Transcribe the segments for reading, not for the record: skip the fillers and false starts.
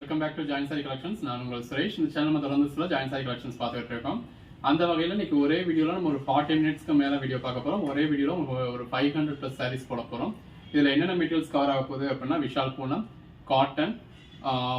Welcome back to join sari collections. நான் உங்கள் சுரேஷ். இந்த சேனல் நம்ம தொடர்ந்து சில ஜாயின் சாரி கலெக்ஷன்ஸ் பார்த்துட்டு இருக்கோம். அந்த வகையில் இன்னைக்கு ஒரே வீடியோவில் நம்ம ஒரு 40 மினிட்ஸ்க்கு மேலே வீடியோ பார்க்க போகிறோம். ஒரே வீடியோவில் ஒரு 500+ சாரீஸ் போட போகிறோம். இதில் என்னென்ன மெட்டீரியல்ஸ் கவர் ஆக போகுது அப்படின்னா விஷால் பூனம், காட்டன்,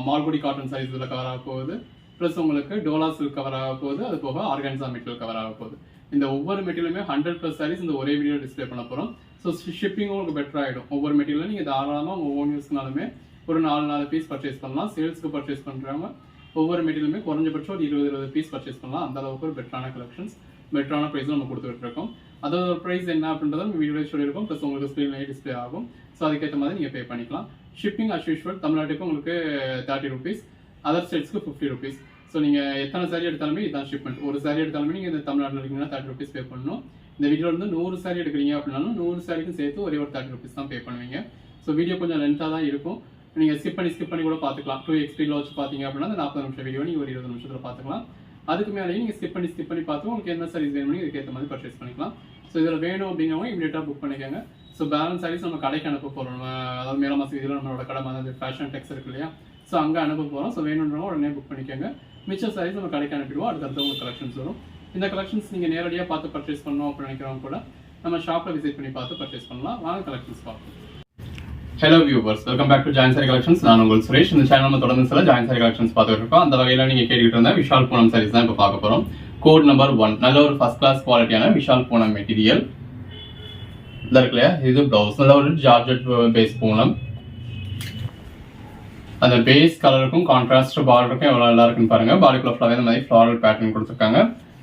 மால்குடி காட்டன் சாரீஸ் இதில் கவர் ஆக போகுது. ப்ளஸ் உங்களுக்கு டோலா சில்க் கவர் ஆக போகுது. அது போக ஆர்கான்சா மெட்டீரியல் கவர் ஆக போகுது. இந்த ஒவ்வொரு மெட்டீரியலுமே 100+ சாரீஸ் இந்த ஒரே வீடியோ டிஸ்பிளே பண்ண போகிறோம். ஸோ ஷிப்பிங்கும் உங்களுக்கு பெட்டர் ஆகிடும். ஒவ்வொரு மெட்டீரியலும் நீங்கள் தாராளமாக ஒவ்வொரு யூஸ்னாலுமே ஒரு 4 பீஸ் பர்ச்சேஸ் பண்ணலாம். சேல்ஸ்க்கு பர்ச்சேஸ் பண்ணுறவங்க ஒவ்வொரு மெட்டீரியலுமே குறைஞ்சபட்சம் ஒரு 20 பீஸ் பர்ச்சேஸ் பண்ணலாம். அந்த அளவுக்கு ஒரு பெட்டரான கலெக்ஷன்ஸ், பெட்டரான ப்ரைஸில் நம்ம கொடுத்துட்டு இருக்கோம். அதோட ப்ரைஸ் என்ன அப்படின்றத நம்ம வீடியோ சொல்லியிருக்கோம். ப்ளஸ் உங்களுக்கு ஸ்க்ரீன்லேயே டிஸ்பிளே ஆகும். ஸோ அதுக்கேற்ற மாதிரி நீங்கள் பே பண்ணிக்கலாம். ஷிப்பிங் அஸ் யூஷுவல் தமிழ்நாட்டுக்கு உங்களுக்கு 30 rupees, அதர் ஸ்டேட்ஸ்க்கு 50 rupees. ஸோ நீங்கள் எத்தனை சாரி எடுத்தாலுமே இதுதான் ஷிப்மெண்ட். ஒரு சாரி எடுத்தாலுமே நீங்கள் இந்த தமிழ்நாட்டில் இருக்கீங்கன்னா 30 rupees பே பண்ணணும். இந்த வீடியோவில் வந்து 100 சாரி எடுக்கிறீங்க அப்படின்னாலும் 100 சாரிக்கும் சேர்த்து ஒரே ஒரு 30 rupees தான் பே பண்ணுவீங்க. ஸோ வீடியோ கொஞ்சம் லென்த்தாக தான் இருக்கும். நீங்கள் ஸ்கிப் பண்ணி கூட பார்த்துக்கலாம். 2x ஸ்பீடில் வச்சு பார்த்தீங்க அப்படின்னா அந்த 40 நிமிஷம் வீடியோ நீங்கள் ஒரு 20 நிமிஷத்தில் பார்த்துக்கலாம். அதுக்கு மேலேயும் நீங்கள் ஸ்கிப் பண்ணி பார்த்து உங்களுக்கு என்ன சாரீஸ் வேணும் இதுக்கேற்ற மாதிரி பர்ச்சேஸ் பண்ணிக்கலாம். ஸோ இதில் வேணும் அப்படிங்கிறவங்க இமீடியட்டாக புக் பண்ணிக்கோங்க. ஸோ பேலன்ஸ் சாரீஸ் நம்ம கடைக்கு அனுப்ப போகிறோம். அதாவது மேல மாதம் இதில் நம்மளோட கடை மாதிரி ஃபேஷன் டெக்ஸ் இருக்கு இல்லையா, ஸோ அங்கே அனுப்ப போகிறோம். ஸோ வேணுன்றவங்க உடனே புக் பண்ணிக்கோங்க. மிச்சம் சாரீஸ் நம்ம கடைக்கு அனுப்பிடுவோம். அடுத்தடுத்த உங்களுக்கு கலெக்ஷன்ஸ் வரும். இந்த கலெக்ஷன்ஸ் நீங்கள் நேரடியாக பார்த்து பர்ச்சேஸ் பண்ணணும் அப்படின்னு நினைக்கிறவங்க கூட நம்ம ஷாப்பில் விசிட் பண்ணி பார்த்து பர்ச்சேஸ் பண்ணலாம். வாங்க கலெக்ஷன்ஸ் பார்ப்போம். Hello viewers, welcome back to join sari collections. நான் உங்கள் சுரேஷ். இந்த சேனல் நம்ம தொடர்ந்து சில ஜாயின் சாரி கலெக்ஷன்ஸ் பார்த்துட்டு இருக்கோம். அந்த வகையில் நீங்கள் கேட்டுக்கிட்டு இருந்தால் விஷால் பூனம் சாரீஸ் தான் இப்போ பார்க்க போகிறோம். கோட் நம்பர் 1 நல்ல ஒரு ஃபர்ஸ்ட் கிளாஸ் குவாலிட்டியான விஷால் பூனம் மெட்டீரியல் இதில் இருக்கு இல்லையா. இது ப்ளவுஸ் நல்ல ஒரு ஜார்ஜெட் பேஸ் பூனம். அந்த பேஸ் கலருக்கும் கான்ட்ராஸ்ட் பார்டருக்கும் எவ்வளோ நல்லா இருக்குன்னு பாருங்க. பாடிக்குள்ள ஃபுல்லாகவே இந்த மாதிரி ஃப்ளாரல் பேட்டர்ன் கொடுத்துருக்காங்க.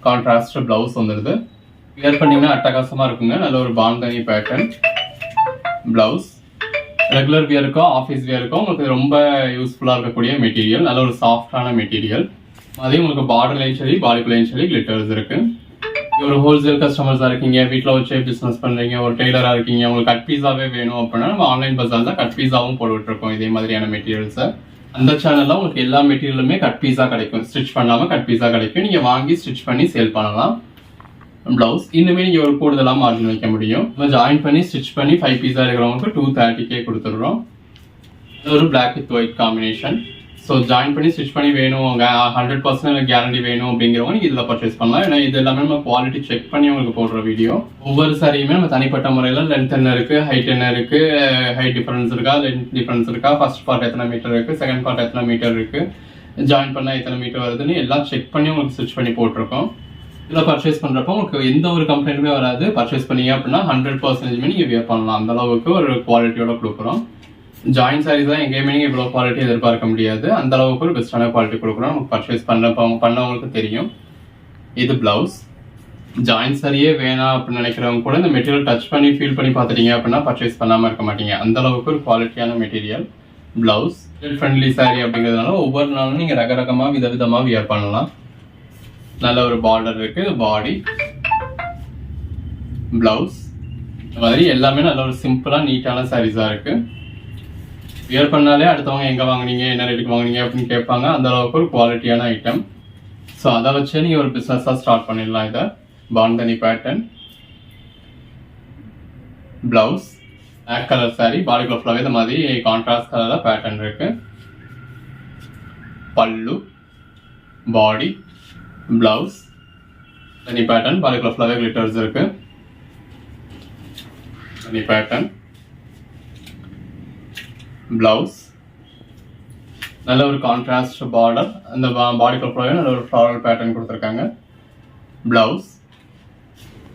கான்ட்ராஸ்ட் ப்ளவுஸ் வந்துடுது. வியர் பண்ணிங்கன்னா அட்டகாசமாக இருக்குங்க. நல்ல ஒரு பாந்தனி பேட்டர்ன் ப்ளவுஸ். ரெகுலர் வியருக்கும் ஆஃபீஸ் வியருக்கும் உங்களுக்கு ரொம்ப யூஸ்ஃபுல்லாக இருக்கக்கூடிய மெட்டீரியல். நல்ல ஒரு சாஃப்டான மெட்டீரியல். அதே உங்களுக்கு பார்டர்லையும் சரி பாடிக்குள்ளையும் சரி கிளிட்டர்ஸ் இருக்கு. ஒரு ஹோல்சேல் கஸ்டமர்ஸாக இருக்கீங்க, வீட்டில் வச்சு பிஸ்னஸ் பண்ணுறீங்க, ஒரு டெய்லராக இருக்கீங்க, உங்களுக்கு கட் பீஸாவே வேணும் அப்படின்னா நம்ம ஆன்லைன் பஸ்ஸால் தான் கட் பீஸாவும் போட்டுட்டு இருக்கோம். இதே மாதிரியான மெட்டீரியல்ஸை அந்த சேனலில் உங்களுக்கு எல்லா மெட்டீரியலுமே கட் பீஸா கிடைக்கும். ஸ்டிச் பண்ணாமல் கட் பீஸா கிடைக்கும். நீங்கள் வாங்கி ஸ்டிச் பண்ணி சேல் பண்ணலாம். ப்ளவுஸ் இன்னுமே நீங்கள் ஒரு கூடுதலாக மார்ஜின் வைக்க முடியும். ஜாயின் பண்ணி ஸ்டிச் பண்ணி 5 பீஸா இருக்கிறவங்களுக்கு 230K கொடுத்துடுறோம். இது ஒரு black with white combination. So join பண்ணி ஸ்டிச் பண்ணி வேணும், 100% கேரண்டி வேணும் அப்படிங்கிறவங்க நீங்கள் இதில் பர்ச்சேஸ் பண்ணலாம். ஏன்னா இது எல்லாமே நம்ம குவாலிட்டி செக் பண்ணி உங்களுக்கு போடுற வீடியோ. ஒவ்வொரு சாரியுமே நம்ம தனிப்பட்ட முறையில் லென்த் என்ன இருக்குது, ஹைட் என்ன இருக்குது, ஹைட் டிஃபரன்ஸ் இருக்கா, லென்த் டிஃபரன்ஸ் இருக்கா, ஃபர்ஸ்ட் பார்ட் எத்தனை மீட்டர் இருக்குது, செகண்ட் பார்ட் எத்தனை மீட்டர் இருக்குது, ஜாயின் பண்ணால் எத்தனை மீட்டர் வருதுன்னு எல்லாம் செக் பண்ணி உங்களுக்கு ஸ்டிச் பண்ணி போட்டிருக்கோம். இதில் பர்ச்சேஸ் பண்ணுறப்போ உங்களுக்கு எந்த ஒரு கம்ப்ளைண்ட்டுமே வராது. பர்ச்சேஸ் பண்ணீங்க அப்படின்னா 100% நீங்கள் வியர் பண்ணலாம். அந்த அளவுக்கு ஒரு குவாலிட்டியோட கொடுக்குறோம். ஜாயின் சாரீஸ் தான் எங்கேயுமே நீங்கள் இவ்வளோ குவாலிட்டி எதிர்பார்க்க முடியாது. அந்த அளவுக்கு ஒரு பெஸ்ட்டான குவாலிட்டி கொடுக்குறோம். நமக்கு பர்ச்சேஸ் பண்ணவங்களுக்கு தெரியும். இது ப்ளவுஸ். ஜாயின் சாரியே வேணாம் அப்படின்னு நினைக்கிறவங்க கூட இந்த மெட்டீரியல் டச் பண்ணி ஃபீல் பண்ணி பார்த்துட்டீங்க அப்படின்னா பர்ச்சேஸ் பண்ணாமல் இருக்க மாட்டீங்க. அந்த அளவுக்கு ஒரு குவாலிட்டியான மெட்டீரியல் ப்ளவுஸ். ஃப்ரெண்ட்லி சாரி அப்படிங்கிறதுனால ஒவ்வொரு நாளும் நீங்கள் ரகரகமாக விதவிதமாக வியர் பண்ணலாம். நல்ல ஒரு பார்டர் இருக்கு. பாடி, பிளவுஸ், இந்த மாதிரி எல்லாமே நல்ல ஒரு சிம்பிளா நீட்டான சாரீஸா இருக்கு. வியர் பண்ணாலே அடுத்தவங்க எங்க வாங்குனீங்க, என்ன ரேட்டுக்கு வாங்குனீங்க அப்படின்னு கேட்பாங்க. அந்த அளவுக்கு ஒரு குவாலிட்டியான ஐட்டம். ஸோ அதை வச்சு நீங்க ஒரு பிசினஸா ஸ்டார்ட் பண்ணிடலாம். இதை bandhani pattern blouse, black colour sari, பாடிக்குள்ள ஃபுல்லாவே இந்த மாதிரி கான்ட்ராஸ்ட் கலர்ல பேட்டர்ன் இருக்கு. பல்லு, பாடி, பிளவுஸ், தனி பேட்டர்ன், பாடிக்குள்ள ஃபுல்லாவே கிளிட்டர்ஸ் இருக்கு. தனி பேட்டர்ன் பிளவுஸ், நல்ல ஒரு கான்ட்ராஸ்ட் பார்டர். அந்த பாடிக்குள்ள ஃபுல்லாவே நல்ல ஒரு ஃப்ளாரல் பேட்டர்ன் கொடுத்துருக்காங்க. பிளவுஸ்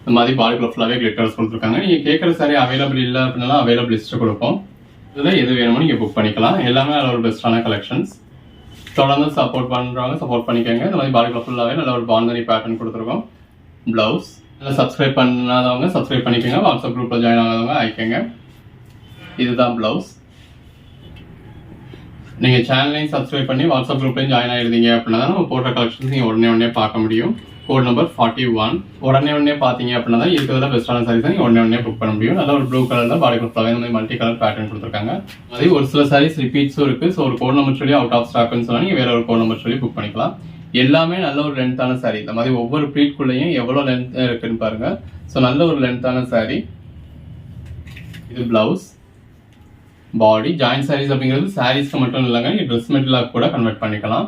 இந்த மாதிரி பாடிக்குள்ள ஃபுல்லாவே கிளிட்டர்ஸ் கொடுத்துருக்காங்க. நீங்க கேட்குற சாரி அவைலபிள் இல்லை அப்படின்னாலும் அவைலபிள் லிஸ்ட் கொடுப்போம். இதில் எது வேணுமோ நீங்க புக் பண்ணிக்கலாம். எல்லாமே நல்ல ஒரு பெஸ்டான கலெக்ஷன்ஸ். தொடர்ந்து சப்போர்ட் பண்ணுறவங்க சப்போர்ட் பண்ணிக்கோங்க. இந்த மாதிரி பாடிக்குள்ள ஃபுல்லாகவே நல்ல ஒரு பாந்தனி பேட்டர்ன் கொடுத்துருக்கோம். ப்ளவுஸ் நல்லா சப்ஸ்கிரைப் பண்ணாதவங்க சப்ஸ்கிரைப் பண்ணிக்கோங்க. வாட்ஸ்அப் குரூப்பில் ஜாயின் ஆகாதவங்க ஆயிக்கோங்க. இதுதான் ப்ளவுஸ். நீங்கள் சேனலையும் சப்ஸ்கிரைப் பண்ணி வாட்ஸ்அப் குரூப்லையும் ஜாயின் ஆகிருந்தீங்க அப்படின்னா தான் நம்ம போடுற கலெக்ஷன்ஸ் நீங்கள் உடனே பார்க்க முடியும். கோட் நம்பர் 41 உடனே பார்த்தீங்க அப்படின்னா தான் இருக்கிறதுல பெஸ்ட்டான சாரீஸ் நீங்கள் உடனே புக் பண்ண முடியும். நல்ல ஒரு ப்ளூ கலரில் பாடிக்குள்ள ஃபுல்லாகவே இந்த மாதிரி மல்டி கலர் பேட்டர்ன் கொடுத்துருக்காங்க. அதே ஒரு சில சாரீஸ் ரிப்பீட்ஸும் இருக்குது. ஸோ ஒரு கோட் நம்பர் சொல்லி அவுட் ஆஃப் ஸ்டாக்னு சொன்னால் நீங்கள் வேற ஒரு கோட் நம்பர் சொல்லி புக் பண்ணிக்கலாம். எல்லாமே நல்ல ஒரு லென்த்தான சாரீ. இந்த மாதிரி ஒவ்வொரு ப்ளீட்குள்ளேயும் எவ்வளோ லென்த் இருக்குன்னு பாருங்க. ஸோ நல்ல ஒரு லென்த்தான சாரீ. இது பிளவுஸ். பாடி ஜாயின் சாரீஸ் அப்படிங்கிறது சாரீஸ்க்கு மட்டும் இல்லைங்க, நீ ட்ரெஸ் மெட்டீரியலாக கூட கன்வெர்ட் பண்ணிக்கலாம்.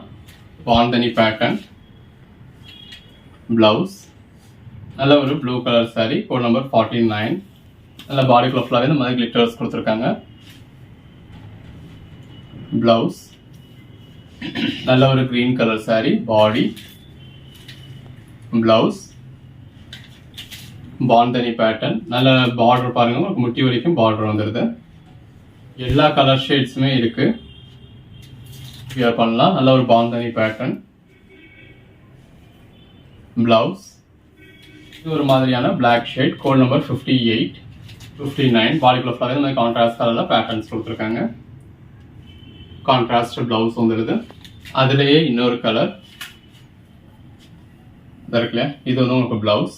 பாந்தனி பேட்டர்ன். பிளவுஸ் நல்ல ஒரு blue colour sari, code number 49. நல்ல பாடிக்குள்ள ஃபுல்லாகவே இந்த மாதிரி கிளிட்டர்ஸ் கொடுத்துருக்காங்க. பிளவுஸ் நல்ல ஒரு கிரீன் கலர் சாரீ, பாடி. பிளவுஸ் பாந்தனி பேட்டர்ன், நல்ல பார்டர் பாருங்க, உங்களுக்கு முட்டி வரைக்கும் பார்டர் வந்துடுது. எல்லா கலர் ஷேட்ஸுமே இருக்கு, வியர் பண்ணலாம். நல்ல ஒரு பாந்தனி பேட்டர்ன். பிளவுஸ் இது ஒரு மாதிரியான பிளாக் ஷேட், கோட் நம்பர் 58, 59. பாடிக்குள்ள ஃபுல்லாகவே இந்த மாதிரி கான்ட்ராஸ்ட் கலரில் பேட்டர்ன்ஸ் கொடுத்துருக்காங்க. கான்ட்ராஸ்ட் பிளவுஸ் வந்துடுது. அதுலேயே இன்னொரு கலர் இருக்குல்லையா, இது வந்து உங்களுக்கு blouse.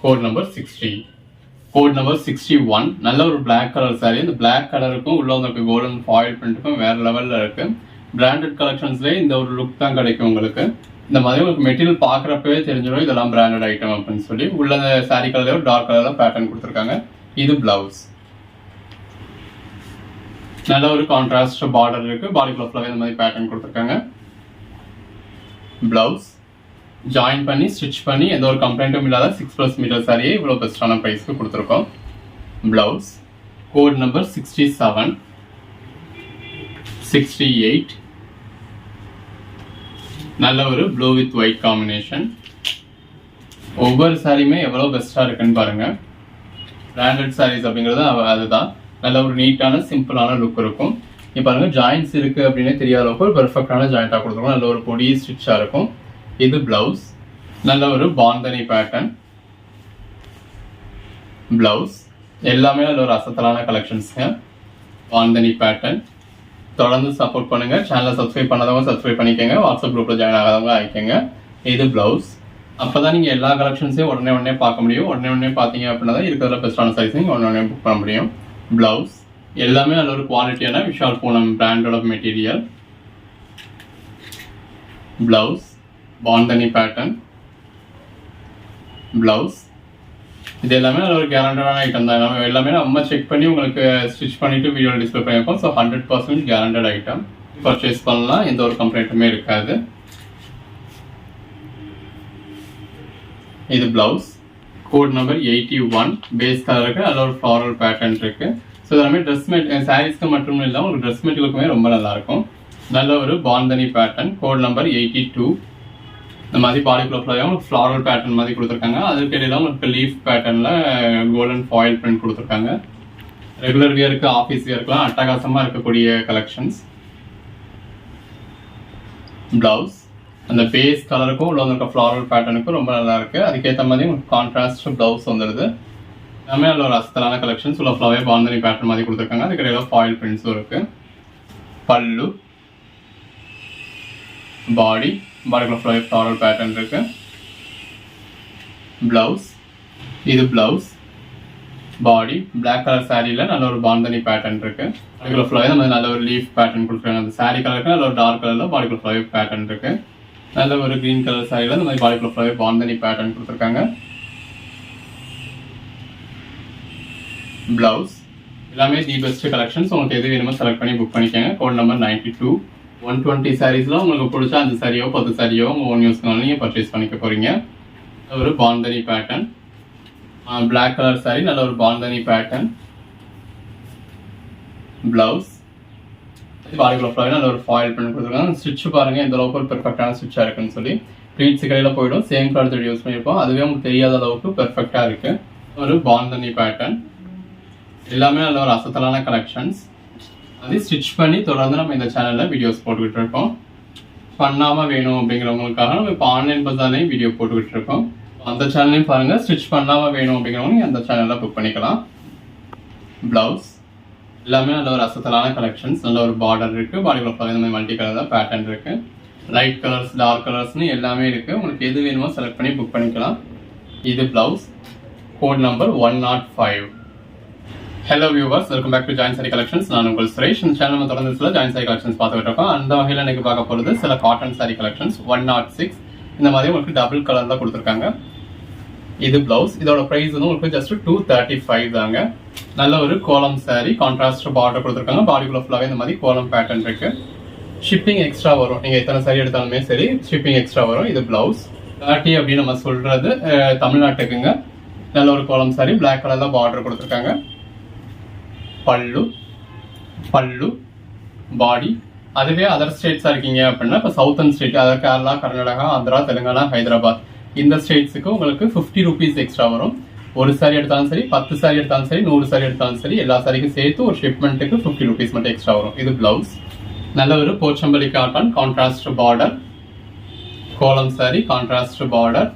Code number 60, code number 61. நல்ல ஒரு பிளாக் கலர் சாரி. இந்த பிளாக் கலருக்கும் உள்ள உங்களுக்கு கோல்டன் ஃபாயில் பிரிண்ட்டுக்கும் வேற லெவலில் இருக்கு. பிராண்டட் கலெக்ஷன்ஸ்லேயே இந்த ஒரு லுக் தான் கிடைக்கும் உங்களுக்கு. இந்த மாதிரி உங்களுக்கு மெட்டீரியல் பார்க்குறப்பவே தெரிஞ்சிடும் இதெல்லாம் பிராண்டட் ஐட்டம் அப்படின்னு சொல்லி. உள்ள சாரி கலர்ல ஒரு டார்க் கலரில் பேட்டர்ன் கொடுத்துருக்காங்க. இது பிளவுஸ். நல்ல ஒரு கான்ட்ராஸ்ட் பார்டர் இருக்கு, பாடிக்குள்ள ஃபுல்லாகவே இந்த மாதிரி பேட்டர்ன் கொடுத்துருக்காங்க. பிளவுஸ் ஜாயின் பண்ணி ஸ்டிச் பண்ணி எந்த ஒரு கம்ப்ளைண்ட்டும் இல்லாத 6+ மீட்டர் சாரியை இவ்வளோ பெஸ்ட்டான ப்ரைஸ்க்கு கொடுத்துருக்கோம். Blouse code number 67, 68. நல்ல ஒரு ப்ளூ வித் ஒயிட் காம்பினேஷன். ஒவ்வொரு சாரியுமே எவ்வளோ பெஸ்ட்டாக இருக்குன்னு பாருங்க. பிராண்டட் சாரீஸ் அப்படிங்கிறது அதுதான். நல்ல ஒரு நீட்டான சிம்பிளான லுக் இருக்கும். இப்போ பாருங்க, ஜாயின்ஸ் இருக்கு அப்படின்னே தெரியாத அளவுக்கு ஒரு பெர்ஃபெக்டான ஜாயிண்டாக கொடுத்துருக்கோம். நல்ல ஒரு பொடி ஸ்டிச்சாக இருக்கும். இது பிளவுஸ். நல்ல ஒரு பாந்தனி பேட்டர்ன். பிளவுஸ் எல்லாமே நல்ல ஒரு அசத்தலான கலெக்ஷன்ஸ்ங்க. பாந்தனி பேட்டர்ன். தொடர்ந்து சப்போர்ட் பண்ணுங்க. சேனலை சப்ஸ்கிரைப் பண்ணாதவங்க சப்ஸ்கிரைப் பண்ணிக்கோங்க. வாட்ஸ்அப் குரூப்ல ஜாயின் ஆகாதவங்க ஆகிக்கோங்க. இது பிளவுஸ். அப்பதான் நீங்க எல்லா கலெக்ஷன்ஸையும் உடனே பார்க்க முடியும். உடனே பார்த்தீங்க அப்படின்னா தான் இருக்கிறதுல பெஸ்டான சைஸ் நீங்க உடனே புக் பண்ண முடியும். பிளவுஸ் எல்லாமே நல்ல ஒரு குவாலிட்டியான விஷால் பூனம் பிராண்டோட material. Blouse bandhani pattern. Blouse இது எல்லாமே ஒரு கேரண்டடான ஐட்டம் தான். எல்லாமே நம்ம செக் பண்ணி உங்களுக்கு ஸ்டிச் பண்ணிட்டு வீடியோ டிஸ்பிளே பண்ணியிருக்கோம். So 100% guaranteed item. பர்ச்சேஸ் பண்ணலாம், எந்த ஒரு கம்ப்ளைண்ட்டுமே இருக்காது. இது பிளவுஸ். Code number 81. பேஸ் கலருக்கு நல்ல ஒரு ஃப்ளாரல் பேட்டர்ன் இருக்கு. ஸோ எல்லாமே ட்ரெஸ் சாரீஸ்க்கு மட்டும் இல்லை, உங்களுக்கு ட்ரெஸ் மெட்டீரியலுக்குமே ரொம்ப நல்லா இருக்கும். நல்ல ஒரு பாந்தனி பேட்டர்ன். Code number 82. இந்த மாதிரி பாடிக்குள்ள ஃபுல்லாக ஃப்ளாரல் பேட்டர்ன் மாதிரி கொடுத்துருக்காங்க. அதுக்கு இடையில உங்களுக்கு லீஃப் பேட்டர்ன்ல கோல்டன் ஃபாயில் பிரிண்ட் கொடுத்துருக்காங்க. ரெகுலர் வியருக்கு ஆஃபீஸ் வியருக்குலாம் அட்டகாசமாக இருக்கக்கூடிய கலெக்ஷன்ஸ். பிளவுஸ் அந்த பேஸ் கலருக்கும் உள்ள இருக்க ஃப்ளாரல் பேட்டர்னுக்கும் ரொம்ப நல்லா இருக்கு. அதுக்கேற்ற மாதிரி உங்களுக்கு கான்ட்ராஸ்ட் பிளவுஸ் வந்துடுது. எல்லாமே நல்ல ஒரு அசத்தலான கலெக்ஷன்ஸ். உள்ள ஃபுல்லாகவே பாந்தனி பேட்டர்ன் மாதிரி கொடுத்துருக்காங்க. அதுக்கு இடையில ஃபாயில் பிரிண்ட்ஸும் இருக்கு. பல்லு, பாடி, பாடிக்குள்ள ஃபுல்லாகவே ஃப்ளாரல் பேட்டர்ன் இருக்கு. பிளவுஸ் இது பிளவுஸ். பாடி பிளாக் கலர் சாரியில் நல்ல ஒரு பாந்தனி பேட்டர்ன் இருக்கு. பாடிக்குள்ள ஃபுல்லாகவே நம்ம நல்ல ஒரு லீஃப் பேட்டர்ன் கொடுத்துருக்காங்க. அந்த சாரி கலருக்கு நல்ல ஒரு டார்க் கலரில் பாடிக்குள்ள ஃபுல்லாகவே பேட்டர்ன் இருக்கு. நல்ல ஒரு கிரீன் கலர் சாரியில் இந்த மாதிரி பாடிக்குள்ள ஃபுல்லாகவே பாந்தனி பேட்டர்ன் கொடுத்துருக்காங்க. பிளவுஸ் எல்லாமே தி பெஸ்ட் கலெக்ஷன்ஸ். உங்களுக்கு எது வேணுமோ செலக்ட் பண்ணி புக் பண்ணிக்கோங்க. Code number 92. 120 சாரீஸ்ல உங்களுக்கு பிடிச்சா 5 சாரியோ 10 சாரியோ உங்க ஓன் யூஸ்க்கு நீங்க பர்ச்சேஸ் பண்ணிக்க போறீங்க. ஒரு bandhani pattern. Black colour sari, நல்ல ஒரு பாந்தனி பேட்டர்ன். பிளவுஸ் பாடிக்குள்ள ஃபுல்லாகவே நல்ல ஒரு ஃபாயில் பிரிண்ட் கொடுத்துருக்காங்க. ஸ்டிச் பாருங்க எந்த அளவுக்கு ஒரு பெர்ஃபெக்டான ஸ்டிச்சா இருக்குன்னு சொல்லி. ப்ளீட்ஸ் கடையில் போயிடும். சேம் கலர் யூஸ் பண்ணியிருப்போம். அதுவே உங்களுக்கு தெரியாத அளவுக்கு பெர்ஃபெக்டா இருக்கு. ஒரு பாந்தனி பேட்டர்ன். எல்லாமே நல்ல ஒரு அசத்தலான கலெக்ஷன்ஸ். அது ஸ்டிச் பண்ணி தொடர்ந்து நம்ம இந்த சேனலில் வீடியோஸ் போட்டுக்கிட்டு இருக்கோம். பண்ணாமல் வேணும் அப்படிங்கிறவங்களுக்காக நம்ம இப்போ ஆன்லைன் பஸ்ஸாலையும் வீடியோ போட்டுக்கிட்டு இருக்கோம். அந்த சேனலையும் பாருங்கள். ஸ்டிச் பண்ணாமல் வேணும் அப்படிங்கிறவங்க அந்த சேனலில் புக் பண்ணிக்கலாம். பிளவுஸ் எல்லாமே நல்ல ஒரு அசத்தலான கலெக்ஷன்ஸ். நல்ல ஒரு பார்டர் இருக்குது. பாடிக்குள்ள ஃபுல்லாக இந்த மாதிரி மல்டி கலர் பேட்டர்ன் இருக்குது. லைட் கலர்ஸ், டார்க் கலர்ஸ்னு எல்லாமே இருக்குது. உங்களுக்கு எது வேணுமோ செலக்ட் பண்ணி புக் பண்ணிக்கலாம். இது blouse. Code number 105. Hello viewers, welcome back to join sari collections. நான் உங்கள் சுரேஷ். இந்த சேனல் நம்ம தொடர்ந்து சில ஜாயின் சாரி கலெக்ஷன்ஸ் பார்த்துக்கிட்டு இருக்கோம். அந்த வகையில் எனக்கு பார்க்க போகிறது சில காட்டன் சாரி கலெக்ஷன்ஸ். 106. இந்த மாதிரி உங்களுக்கு டபுள் கலர் தான் கொடுத்துருக்காங்க. இது பிளவுஸ். இதோட ப்ரைஸ் வந்து உங்களுக்கு ஜஸ்ட் 235 தாங்க. நல்ல ஒரு கோலம் saree, கான்ட்ராஸ்ட் பார்டர் கொடுத்துருக்காங்க. பாடிக்குள்ள ஃபுல்லாவே இந்த மாதிரி கோலம் பேட்டர்ன் இருக்கு. ஷிப்பிங் எக்ஸ்ட்ரா வரும். நீங்க எத்தனை saree எடுத்தாலுமே சரி ஷிப்பிங் எக்ஸ்ட்ரா வரும். இது பிளவுஸ். காட்டி அப்படின்னு நம்ம சொல்றது தமிழ்நாட்டுக்குங்க. நல்ல ஒரு கோலம் saree, பிளாக் கலர்ல பார்டர் கொடுத்துருக்காங்க. பல்லு பாடி. அதுவே அதர் ஸ்டேட்ஸா இருக்கீங்க அப்படின்னா இப்போ சவுத்தர்ன் ஸ்டேட், அதாவது கேரளா, கர்நாடகா, ஆந்திரா, தெலுங்கானா, ஹைதராபாத் இந்த ஸ்டேட்ஸுக்கு உங்களுக்கு 50 rupees எக்ஸ்ட்ரா வரும். ஒரு saree எடுத்தாலும் சரி, 10 saree எடுத்தாலும் சரி, 100 saree எடுத்தாலும் சரி, எல்லா சாரிக்கும் சேர்த்து ஒரு ஷிப்மெண்ட்டுக்கு 50 rupees மட்டும் எக்ஸ்ட்ரா வரும். இது பிளவுஸ். நல்ல ஒரு போச்சம்பள்ளி காட்டன், கான்ட்ராஸ்ட் பார்டர், கோலம் saree, கான்ட்ராஸ்ட் பார்டர்,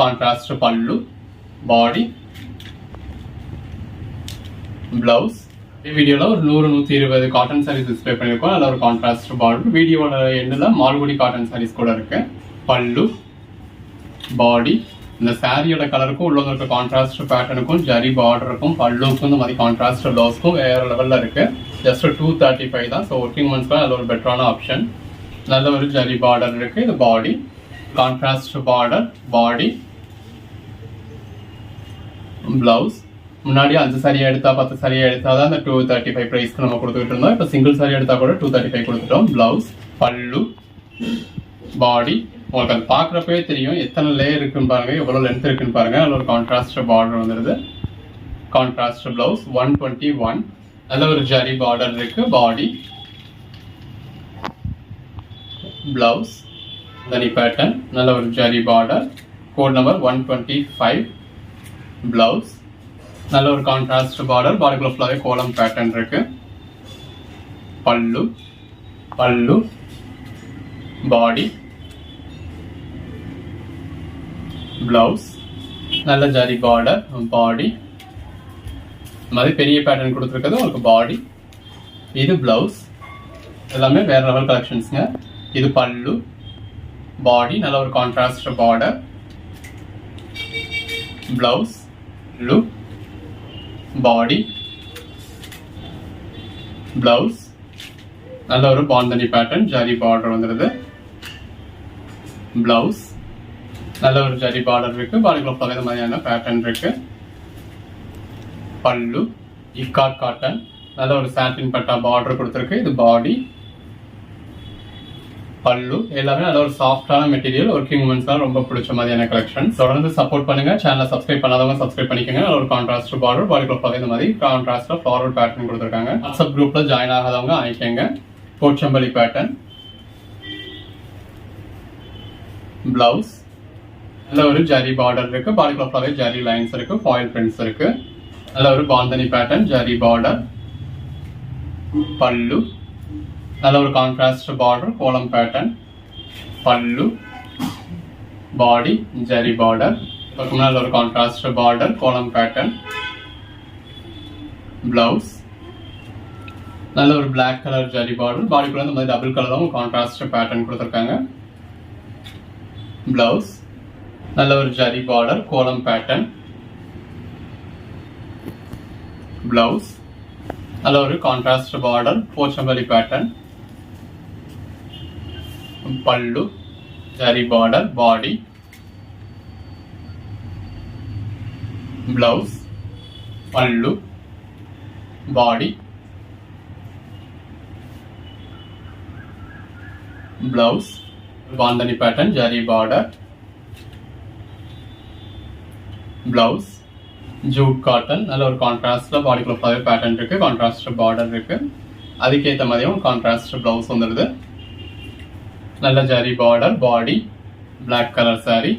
கான்ட்ராஸ்ட் பல்லு, பாடி, பிளவுஸ். வீடியோல ஒரு 100-120 காட்டன் சாரீஸ் டிஸ்பிளே பண்ணிருக்கோம். அதில் ஒரு கான்ட்ராஸ்ட் பார்டர். வீடியோட எண்ணில் மால்குடி காட்டன் சாரீஸ் கூட இருக்கு. பல்லு, பாடி. இந்த சாரியோட கலருக்கும் உள்ள இருக்க கான்ட்ராஸ்ட் பேட்டர்னுக்கும் ஜரி பார்டருக்கும் பல்லுக்கும் இந்த மாதிரி கான்ட்ராஸ்ட் பிளவுஸ்க்கும் வேற லெவல்ல இருக்கு. ஜஸ்ட் 235 தான். ஸோ ஒர்க்கிங் மந்த்ஸ்க்கு அது ஒரு பெட்டரான ஆப்ஷன். நல்ல ஒரு ஜரி பார்டர் இருக்கு. இது பாடி, கான்ட்ராஸ்ட் பார்டர், பாடி, பிளவுஸ். முன்னாடி 5 saree எடுத்தா 10 saree எடுத்தா தான் இந்த 235 பிரைஸ்க்கு நம்ம கொடுத்துட்டு இருந்தோம். இப்போ சிங்கிள் saree எடுத்தா கூட 235 கொடுத்துட்டோம். பிளவுஸ், பல்லு, பாடி. உங்களுக்கு அது பார்க்குறப்பவே தெரியும் எத்தனை லேயர் இருக்குன்னு பாருங்க, எவ்வளோ லென்த் இருக்குன்னு பாருங்க. அதில் ஒரு கான்ட்ராஸ்ட் பார்டர் வந்துடுது. Contrast blouse 121. நல்ல ஒரு ஜரி பார்டர் இருக்கு. பாடி, பிளவுஸ், தனி பேட்டர்ன், நல்ல ஒரு zari border. Code number 125. Blouse, நல்ல ஒரு கான்ட்ராஸ்ட் பார்டர். பாடிக்குள்ள ஃபுல்லாவே கோலம் பேட்டர்ன் இருக்கு. பல்லு, பாடி, பிளவுஸ், நல்ல ஜரி பார்டர், பாடி. இந்த மாதிரி பெரிய பேட்டர்ன் கொடுத்துருக்கிறது உங்களுக்கு பாடி. இது பிளவுஸ். எல்லாமே வேற லெவல் கலெக்ஷன்ஸ்ங்க. இது பல்லு, பாடி, நல்ல ஒரு contrast border, blouse, pallu, body, blouse. நல்ல ஒரு பாந்தனி பேட்டர்ன், ஜரி பார்டர் வந்துடுது. பிளவுஸ், நல்ல ஒரு ஜரி பார்டர் இருக்கு. பாடிக்குள்ள ஃபுல்லாவே மாதிரியான பேட்டர்ன் இருக்கு. பல்லு, இக்காட் காட்டன், நல்ல ஒரு சாட்டின் பட்டா பார்டர் கொடுத்துருக்கு. இது பாடி, பல்லு. எல்லாமே நல்ல ஒரு சாஃப்டான மெட்டீரியல். ஒர்க்கிங் உமன்ஸ்லாம் ரொம்ப பிடிச்ச மாதிரியான கலெக்ஷன். தொடர்ந்து சப்போர்ட் பண்ணுங்க. சேனலை சப்ஸ்கிரைப் பண்ணாதவங்க சப்ஸ்கிரைப் பண்ணிக்கோங்க. நல்ல ஒரு கான்ட்ராஸ்ட் பார்டர், பாடிக்குள்ள ஃபுல்லாவே இந்த மாதிரி கான்ட்ராஸ்ட்ல ஃப்ளாரல் பேட்டர்ன் கொடுத்துருக்காங்க. வாட்ஸ்அப் குரூப்ல ஜாயின் ஆகாதவங்க ஆயிக்கங்க. போச்சம்பள்ளி பேட்டர்ன். பிளவுஸ், நல்ல ஒரு ஜரி பார்டர் இருக்கு. பாடிக்குள்ள ஃபுல்லாவே ஜரி லைன்ஸ் இருக்கு. ஃபாயில் பிரிண்ட்ஸ் இருக்கு. நல்ல ஒரு பாந்தனி பேட்டர்ன், ஜரி பார்டர், பல்லு, நல்ல ஒரு கான்ட்ராஸ்ட் பார்டர், கோலம் பேட்டர்ன், பல்லு, பாடி, ஜரி பார்டர். நல்ல ஒரு கான்ட்ராஸ்ட் பார்டர், கோலம் பேட்டர்ன், பிளவுஸ், நல்ல ஒரு பிளாக் கலர் ஜரி பார்டர். பாடிக்குள்ள இந்த மாதிரி டபுள் கலரும் கான்ட்ராஸ்ட் பேட்டர்ன் கொடுத்துருக்காங்க. பிளவுஸ், நல்ல ஒரு ஜரி பார்டர், கோலம் பேட்டர்ன், பிளவுஸ், நல்ல ஒரு கான்ட்ராஸ்ட் பார்டர், போச்சம்பள்ளி பேட்டர்ன், பல்லு, zari border, body, blouse, pallu, body, blouse, bandhani pattern, zari border, blouse, jute cotton, நல்ல ஒரு கான்ட்ராஸ்ட்ல பாடிக்குள்ள ஃபுல்லாவே பேட்டர்ன் இருக்கு. கான்ட்ராஸ்ட் பார்டர் இருக்கு. அதுக்கேற்ற மாதிரியும் கான்ட்ராஸ்ட் பிளவுஸ் வந்துடுது. நல்ல ஜரி பார்டர், பாடி, பிளாக் கலர் saree.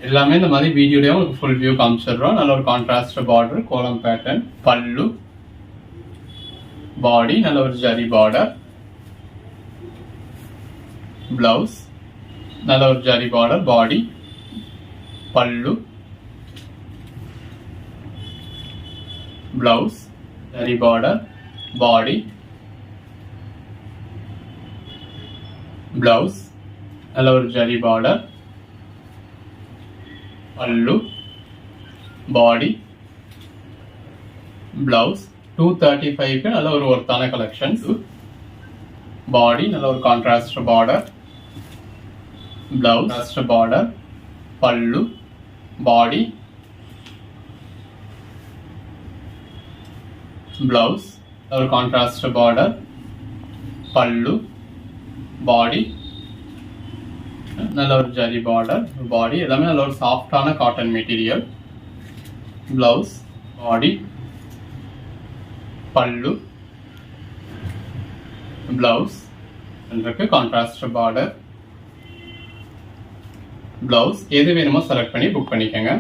எல்லாமே இந்த மாதிரி வீடியோலயே உங்களுக்கு ஃபுல் வியூ காமிச்சிடுறோம். நல்ல ஒரு கான்ட்ராஸ்ட் பார்டர், கோலம் பேட்டர்ன், பல்லு, பாடி, நல்ல ஒரு ஜரி பார்டர், பிளவுஸ், நல்ல ஒரு ஜரி பார்டர், பாடி, பல்லு, blouse, zari border, body, blouse, நல்ல ஒரு ஜரி பார்டர், பல்லு, பாடி, பிளவுஸ். 235 நல்ல ஒரு ஒர்த்தான கலெக்ஷன்ஸ். பாடி, நல்ல ஒரு கான்ட்ராஸ்ட் பார்டர், பிளவுஸ், பார்டர், பல்லு, பாடி, பிளவுஸ் ஒரு கான்ட்ராஸ்ட் பார்டர், பல்லு, பாடி நல்ல ஒரு ஜரி பார்டர், பாடி எல்லாமே நல்ல ஒரு சாஃப்டான காட்டன் மெட்டீரியல். பிளவுஸ், பாடி, பல்லு, பிளவுஸ் இருக்கு கான்ட்ராஸ்ட் பார்டர், பிளவுஸ் எது வேணுமோ செலக்ட் பண்ணி புக் பண்ணிக்கோங்க.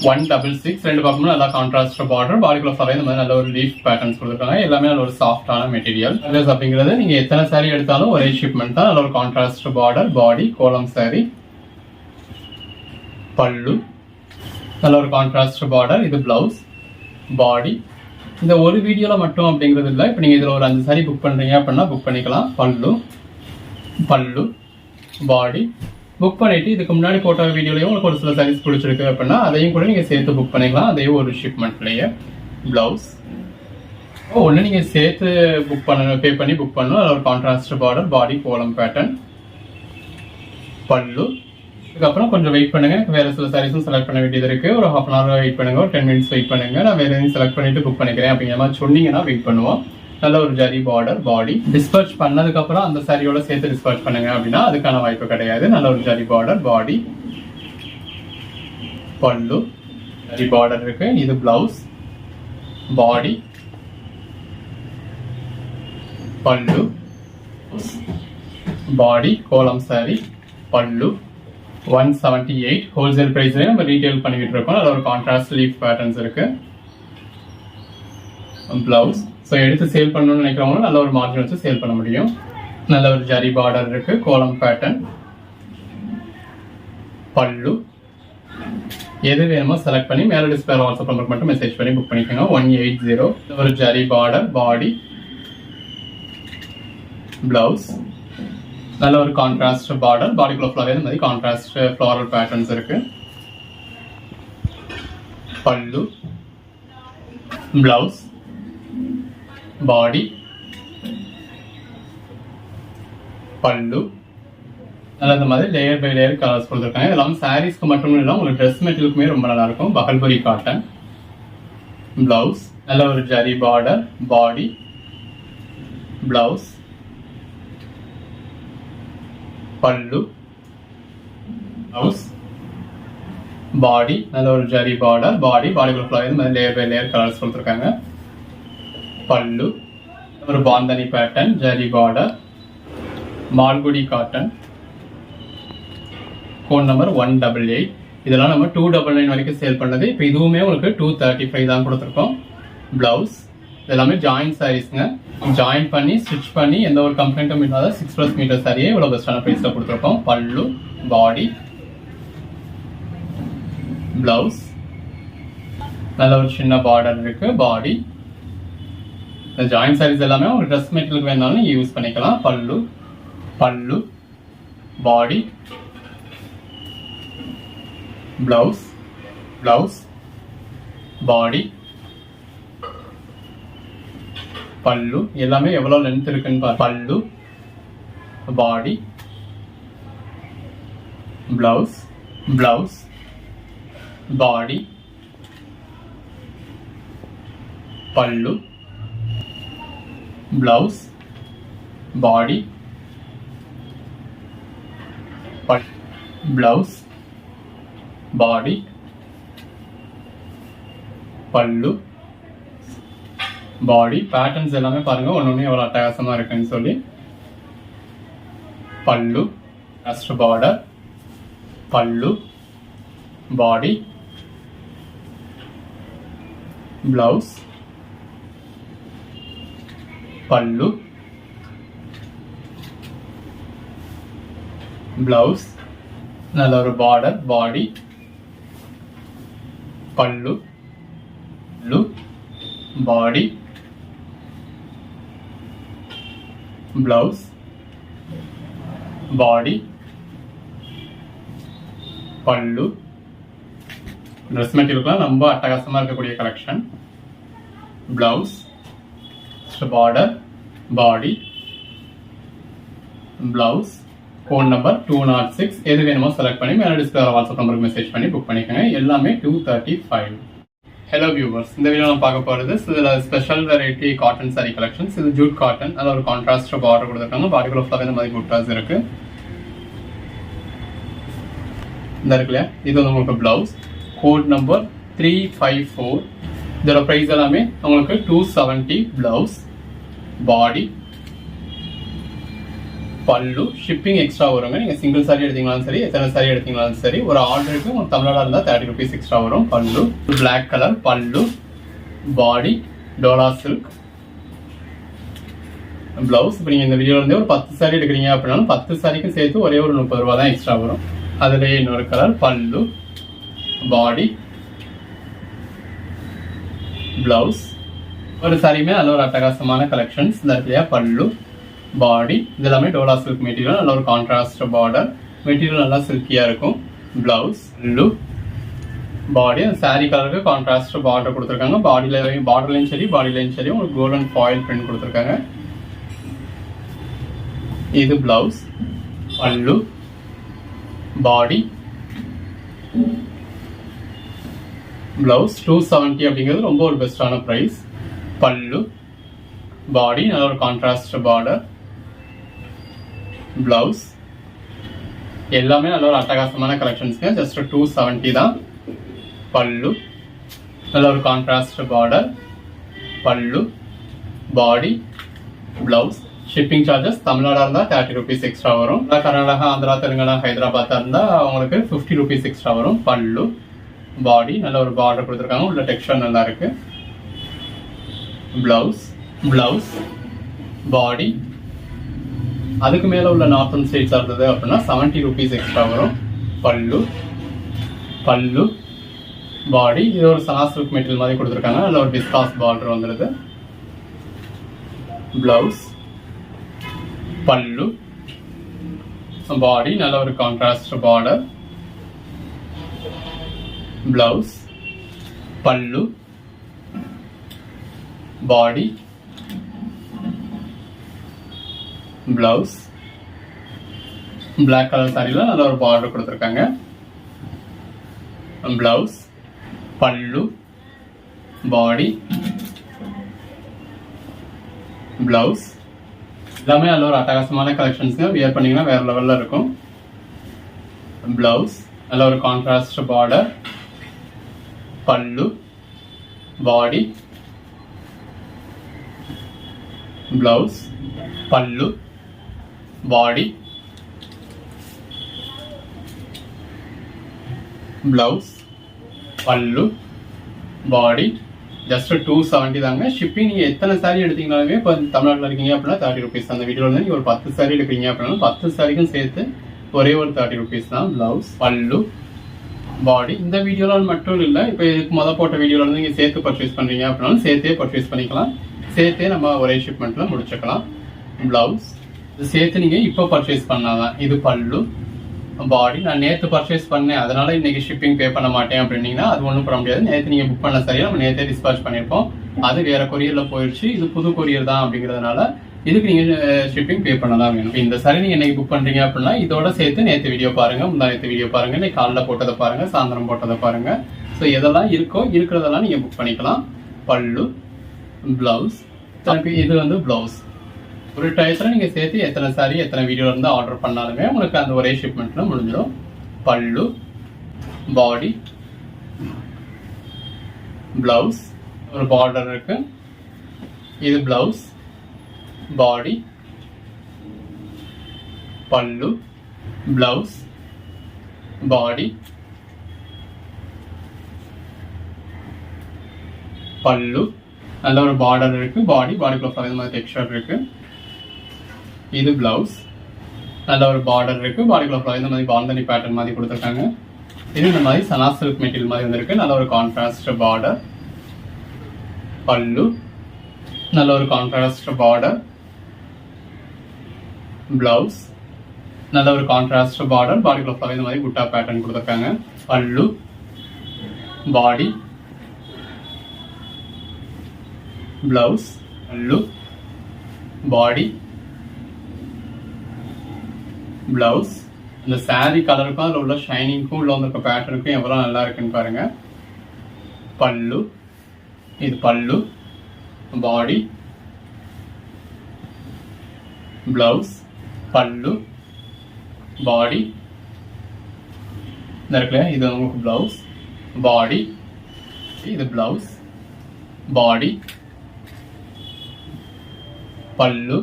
166 ரெண்டு பக்கமும் நல்லா கான்ட்ராஸ்ட் பார்டர், பாடிக்குள்ள ஃபுல்லாக இந்த மாதிரி நல்ல ஒரு லீஃப் பேட்டர்ன்ஸ் கொடுத்துருக்காங்க. எல்லாமே நல்ல ஒரு சாஃப்டான மெட்டீரியல். அப்படிங்கிறது நீங்க எத்தனை சாரீ எடுத்தாலும் ஒரே ஷிப்மெண்ட் தான். நல்ல ஒரு கான்ட்ராஸ்ட் பார்டர், பாடி கோலம் சாரீ, பல்லு நல்ல ஒரு கான்ட்ராஸ்ட் பார்டர், இது பிளவுஸ், பாடி. இந்த ஒரு வீடியோல மட்டும் அப்படிங்கிறது இல்லை. இப்போ நீங்க இதுல ஒரு 5 சாரீ புக் பண்றீங்க அப்படின்னா புக் பண்ணிக்கலாம். பல்லு, பாடி புக் பண்ணிட்டு இதுக்கு முன்னாடி போட்ட வீடியோலயும் உங்களுக்கு ஒரு சில சாரீஸ் பிடிச்சிருக்கு அப்படின்னா அதையும் கூட நீங்க சேர்த்து புக் பண்ணிக்கலாம். அதையும் ஒரு ஷிப்மெண்ட்லயே. பிளவுஸ் ஒன்று நீங்க சேர்த்து புக் பண்ணணும், பே பண்ணி புக் பண்ணணும். அதில் ஒரு கான்ட்ராஸ்ட் பார்டர், பாடி கோலம் பேட்டர்ன், பல்லு. இதுக்கப்புறம் கொஞ்சம் வெயிட் பண்ணுங்க, வேற சில சாரீஸும் செலக்ட் பண்ண வேண்டியது இருக்கு. ஒரு 1/2 hour வெயிட் பண்ணுங்க, ஒரு 10 minutes வெயிட் பண்ணுங்க. நான் வேற எதையும் செலக்ட் பண்ணிட்டு புக் பண்ணிக்கிறேன் அப்படிங்கிற மாதிரி சொன்னீங்கன்னா வெயிட் பண்ணுவோம். நல்ல ஒரு ஜரி பார்டர், பாடி. டிஸ்பேட்ச் பண்ணதுக்கு அப்புறம் அந்த சாரியோட சேர்த்து டிஸ்பேட்ச் பண்ணுங்க அப்படின்னா அதுக்கான வாய்ப்பு கிடையாது. நல்ல ஒரு ஜரி பார்டர், பாடி, பல்லு, ஜரி பார்டர் இருக்கு. இது பிளவுஸ், பாடி, பல்லு, பாடி கோலம் சாரி, பல்லு. 178 ஹோல்சேல் பிரைஸ்ல நம்ம ரீட்டைல் பண்ணிட்டு இருக்கோம். அதுல ஒரு கான்ட்ராஸ்ட் லீஃப் பேட்டர்ன்ஸ் இருக்கு. பிளவுஸ் ஸோ எடுத்து சேல் பண்ணணும்னு நினைக்கிறவங்களும் நல்ல ஒரு மார்ஜின் வச்சு சேல் பண்ண முடியும். நல்ல ஒரு ஜரி பார்டர் இருக்கு, கோலம் பேட்டர்ன், பல்லு. எது வேணுமோ செலக்ட் பண்ணி மேல டிஸ்பிளே வாட்ஸ்அப் நம்பருக்கு மட்டும் மெசேஜ் பண்ணி புக் பண்ணிக்கோங்க. 180 ஒரு ஜரி பார்டர், பாடி, பிளவுஸ் நல்ல ஒரு கான்ட்ராஸ்ட் பார்டர், பாடிக்குள்ள ஃப்ளவர் இந்த மாதிரி கான்ட்ராஸ்ட் ஃப்ளோரல் பேட்டர்ன்ஸ் இருக்கு. பல்லு, பிளவுஸ், பாடி, பல்லு நல்லா இந்த மாதிரி லேயர் பை லேயர் கலர்ஸ் கொடுத்துருக்காங்க. இதெல்லாம் சாரீஸ்க்கு மட்டும் இல்லை, உங்களுக்கு ட்ரெஸ் மெட்டீரியலுக்குமே ரொம்ப நல்லா இருக்கும். பகல்பரி காட்டன். பிளவுஸ் நல்ல ஒரு ஜரி பார்டர், பாடி, பிளவுஸ், பல்லு, பிளவுஸ், பாடி நல்ல ஒரு ஜரி பார்டர், பாடிக்குள்ள இந்த மாதிரி லேயர் பை லேயர் கலர்ஸ் கொடுத்துருக்காங்க. பல்லு ஒரு bandhani pattern, zari border, Malgudi cotton, code number 188. இதெல்லாம் நம்ம 299 வரைக்கும் சேல் பண்ணது. இப்போ இதுவுமே உங்களுக்கு 235 தான் கொடுத்துருக்கோம். பிளவுஸ் எல்லாமே ஜாயின் சாரீஸ்ங்க. ஜாயின் பண்ணி ஸ்டிச் பண்ணி எந்த ஒரு கம்ப்ளைண்ட்டும் இல்லாத 6+ மீட்டர் சாரியே இவ்வளவு பெஸ்டான பிரைஸ்ல கொடுத்துருக்கோம். பல்லு, பாடி, பிளவுஸ் நல்ல ஒரு சின்ன பார்டர் இருக்கு, பாடி. இந்த ஜாயின் சாரீஸ் எல்லாமே ஒரு ட்ரெஸ் மெட்டீரியலுக்கு வேணாலும் நீங்க யூஸ் பண்ணிக்கலாம். பல்லு, பாடி, பிளவுஸ், பாடி, பல்லு எல்லாமே எவ்வளவு லென்த் இருக்குன்னு பாருங்க. பல்லு, பாடி, பிளவுஸ், பாடி, பல்லு, பிளவுஸ், பாடி, பிளவுஸ், பாடி, பல்லு, பாடி. பேட்டர்ன்ஸ் எல்லாமே பாருங்க ஒன்னொன்னு எவ்வளவு அட்டகாசமா இருக்குன்னு சொல்லி. பல்லு, ஃபர்ஸ்ட் பார்டர், பல்லு, பாடி, பிளவுஸ், பல்லு, பிளவுஸ் நல்ல ஒரு பார்டர், பாடி, பல்லு, பாடி, பிளவுஸ், பாடி, பல்லு. ட்ரெஸ் மெட்டீரியலுக்குலாம் ரொம்ப அட்டகாசமா இருக்கக்கூடிய collection. Blouse, border, body, blouse. Code number 206. எது வேணுமோ செலக்ட் பண்ணி மேலே டிஸ்பிளே வாட்ஸ்அப் நம்பருக்கு மெசேஜ் பண்ணி புக் பண்ணிக்கோங்க. எல்லாமே 235. ஹலோ வியூவர்ஸ், இந்த வீடியோ நம்ம பார்க்க போகிறது இதில் special variety cotton sorry collections. இது ஜூட் காட்டன், அதில் ஒரு கான்ட்ராஸ்ட் பார்டர் கொடுத்துருக்காங்க. பாடிக்குள்ள ஃபுல்லாக இந்த மாதிரி புட்டாஸ் இருக்கு. இந்த இருக்குல்லையா, இது வந்து உங்களுக்கு பிளவுஸ் கோட் நம்பர் 354. இதோட ப்ரைஸ் எல்லாமே உங்களுக்கு 270. பிளவுஸ், பாடி, பல்லு, ஷிப்பிங் எக்ஸ்ட்ரா வருங்க. நீங்கள் சிங்கிள் சாரி எடுத்தீங்களாலும் சரி, எத்தனை சாரி எடுத்தீங்களாலும் சரி, ஒரு ஆர்டருக்கு உங்களுக்கு தமிழ்நாடு இருந்தால் 30 rupees எக்ஸ்ட்ரா வரும். பல்லு பிளாக் கலர், பல்லு, பாடி டோலா சில்க், பிளவுஸ். இப்போ நீங்கள் இந்த வீடியோல இருந்து ஒரு 10 சாரி எடுக்கிறீங்க அப்படின்னாலும் 10 சாரிக்கும் சேர்த்து ஒரே ஒரு 30 ரூபா தான் எக்ஸ்ட்ரா வரும். அதுலேயே இன்னொரு கலர், பல்லு, பாடி, பிளவுஸ். ஒரு சாரியுமே நல்ல ஒரு அட்டகாசமான கலெக்ஷன்ஸ். இந்த இடத்துலயா பல்லு, பாடி, இது எல்லாமே டோலா சில்க் மெட்டீரியல். நல்ல ஒரு கான்ட்ராஸ்ட் பார்டர் மெட்டீரியல், நல்லா சில்கியா இருக்கும். பிளவுஸ், பல்லு, பாடி. அந்த சாரி கலருக்கு கான்ட்ராஸ்ட் பார்டர் கொடுத்துருக்காங்க. பார்டர்லையும் சரி, பாடிலையும் சரி உங்களுக்கு கோல்டன் ஃபாயில் பிரிண்ட் கொடுத்துருக்காங்க. இது பிளவுஸ், பல்லு, பாடி, பிளவுஸ் 270 அப்படிங்கிறது ரொம்ப ஒரு பெஸ்டான பிரைஸ். பல்லு, பாடி, நல்ல ஒரு கான்ட்ராஸ்ட் பார்டர், பிளவுஸ். எல்லாமே நல்ல ஒரு அட்டகாசமான கலெக்ஷன்ஸ்ங்க. ஜஸ்ட் 270 தான். பல்லு, நல்ல ஒரு கான்ட்ராஸ்ட் பார்டர், பல்லு, பாடி, பிளவுஸ். ஷிப்பிங் சார்ஜஸ் தமிழ்நாடா இருந்தா 30 rupees எக்ஸ்ட்ரா வரும். கர்நாடகா, ஆந்திரா, தெலுங்கானா, ஹைதராபாத்தா இருந்தா உங்களுக்கு 50 rupees எக்ஸ்ட்ரா வரும். பல்லு, பாடி, நல்ல ஒரு பார்டர் கொடுத்துருக்காங்க. உள்ள டெக்ஸ்சர் நல்லா இருக்கு. பிளவுஸ், பாடி. அதுக்கு மேல உள்ள நார்த்தன் ஸ்டேட்ஸ் இருந்தது அப்படின்னா 70 rupees எக்ஸ்ட்ரா வரும். பல்லு, பாடி. இது ஒரு சனா சில்க் மெட்டீரியல் மாதிரி கொடுத்துருக்காங்க. நல்ல ஒரு விஸ்காஸ் பார்டர் வந்துருது. பிளவுஸ், பல்லு, பாடி, நல்ல ஒரு contrast border, blouse, pallu, body, blouse. Black colour சாரியில நல்ல ஒரு பார்டர் கொடுத்துருக்காங்க. Blouse, pallu, body, blouse. எல்லாமே நல்ல ஒரு அட்டகாசமான கலெக்ஷன்ஸ்ங்க. வியர் பண்ணீங்கன்னா வேற லெவல்ல இருக்கும். பிளவுஸ், நல்ல ஒரு கான்ட்ராஸ்ட் பார்டர், பல்லு, body, blouse, pallu, body, blouse, pallu, பாடி. ஜஸ்ட் 270 தாங்க. ஷிப்பிங் நீங்க எத்தனை சாரி எடுத்தீங்கனாலுமே இப்போ தமிழ்நாட்டில் இருக்கீங்க அப்படின்னா 30 rupees. அந்த வீடியோல இருந்து நீங்க ஒரு 10 சாரி எடுக்கிறீங்க அப்படின்னா 10 சாரிக்கும் சேர்த்து ஒரே ஒரு 30 rupees தான். பிளவுஸ், பல்லு, பாடி. இந்த வீடியோல மட்டும் இல்லை, இப்போ இதுக்கு போட்ட வீடியோல இருந்து நீங்க சேர்த்து பர்ச்சேஸ் பண்றீங்க அப்படின்னாலும் சேர்த்தே பர்ச்சேஸ் பண்ணிக்கலாம். சேர்த்தே நம்ம ஒரே ஷிப்மெண்ட்ல முடிச்சுக்கலாம். பிளவுஸ் சேர்த்து நீங்க இப்போ பர்ச்சேஸ் பண்ணாதான். இது பல்லு, பாடி. நான் நேற்று பர்ச்சேஸ் பண்ணேன் அதனால இன்னைக்கு ஷிப்பிங் பே பண்ண மாட்டேன் அப்படின்னீங்கன்னா அது ஒன்றும் பண்ண முடியாது. நேற்று நீங்க புக் பண்ண சரியா நம்ம நேற்றே டிஸ்பாச் பண்ணியிருப்போம். அது வேற கொரியர்ல போயிடுச்சு. இது புது கொரியர் தான் அப்படிங்கிறதுனால இதுக்கு நீங்க ஷிப்பிங் பே பண்ணதான் வேணும். இந்த சாரி நீங்க இன்னைக்கு புக் பண்றீங்க அப்படின்னா இதோட சேர்த்து நேற்று வீடியோ பாருங்க, முந்தா நேற்று வீடியோ பாருங்க, இன்னைக்கு காலைல போட்டதை பாருங்க, சாயந்தரம் போட்டதை பாருங்க. ஸோ எதெல்லாம் இருக்கோ இருக்கிறதெல்லாம் நீங்க புக் பண்ணிக்கலாம். பல்லு, பிளவுஸ். இது வந்து பிளவுஸ். ஒரு டயத்துல நீங்க சேர்த்து எத்தனை சாரி எத்தனை வீடியோல இருந்து ஆர்டர் பண்ணாலுமே உங்களுக்கு அந்த ஒரே ஷிப்மெண்ட்ல முடிஞ்சிடும். பல்லு, பாடி, பிளவுஸ். ஒரு பார்டர் இருக்கு. இது பிளவுஸ், பாடி, பல்லு, பிளவுஸ், பாடி, பல்லு. நல்ல ஒரு பார்டர் இருக்கு. பாடிக்குள்ள இந்த மாதிரி டெக்ஸ்சர் இருக்கு. இது பிளவுஸ், நல்ல ஒரு பார்டர் இருக்கு. பாடிக்குள்ள இந்த மாதிரி பாந்தனி பேட்டர்ன் மாதிரி கொடுத்துருக்காங்க. இது இந்த மாதிரி சனா சில்க் மெட்டீரியல் மாதிரி வந்திருக்கு. நல்ல ஒரு கான்ட்ராஸ்ட் பார்டர், பல்லு, நல்ல ஒரு கான்ட்ராஸ்ட் பார்டர், பிளவுஸ், நல்ல ஒரு கான்ட்ராஸ்ட் பார்டர். பாடிக்குள்ள இந்த மாதிரி குட்டா பேட்டர்ன் கொடுத்துருக்காங்க. பல்லு, body, blouse, pallu, body, blouse. இந்த சாரி கலருக்கும் அதில் உள்ள ஷைனிங்க்கும் உள்ள வந்திருக்க பேட்டர்னுக்கும் எவ்வளோ நல்லா இருக்குன்னு பாருங்க. பல்லு, இது பல்லு, பாடி, பிளவுஸ், பல்லு, பாடி, இந்த இருக்குல்ல இது உங்களுக்கு பிளவுஸ், பாடி, இது பிளவுஸ், பாடி, பல்லு,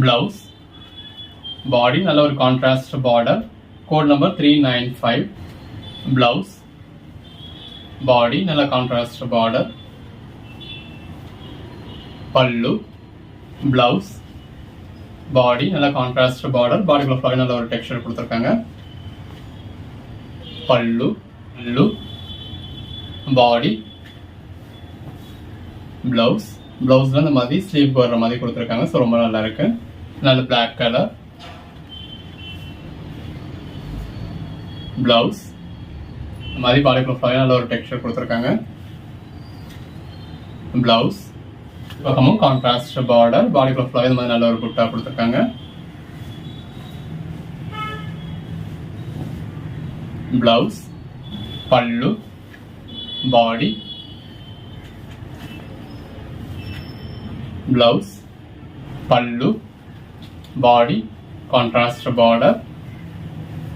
பிளவுஸ், பாடி, நல்ல ஒரு contrast border, code number 395, blouse, body, நல்ல contrast border, pallu, blouse, body, நல்ல கான்ட்ராஸ்ட் பார்டர், பாடிக்குள்ள ஃப்ளவர் நல்ல ஒரு டெக்ஸ்சர் கொடுத்துருக்காங்க, பல்லு, பல்லு, பாடி, பிளவுஸ், பிளவுஸ்ல இந்த மாதிரி ஸ்லீவ் வர்ற மாதிரி கொடுத்துருக்காங்க. ஸோ ரொம்ப நல்லா இருக்கு. நல்ல பிளாக் கலர் பிளவுஸ், இந்த மாதிரி பாடிக்குள்ள ஃப்ளவர் நல்ல ஒரு டெக்ஸ்சர் கொடுத்துருக்காங்க. பிளவுஸ் பக்கமும் கான்ட்ராஸ்ட் பார்டர், பாடிக்குள்ள ஃப்ளவர் இந்த மாதிரி நல்ல ஒரு புட்டா கொடுத்துருக்காங்க. Blouse, pallu, body, blouse, pallu, பாடி, கான்ட்ராஸ்ட் பார்டர்,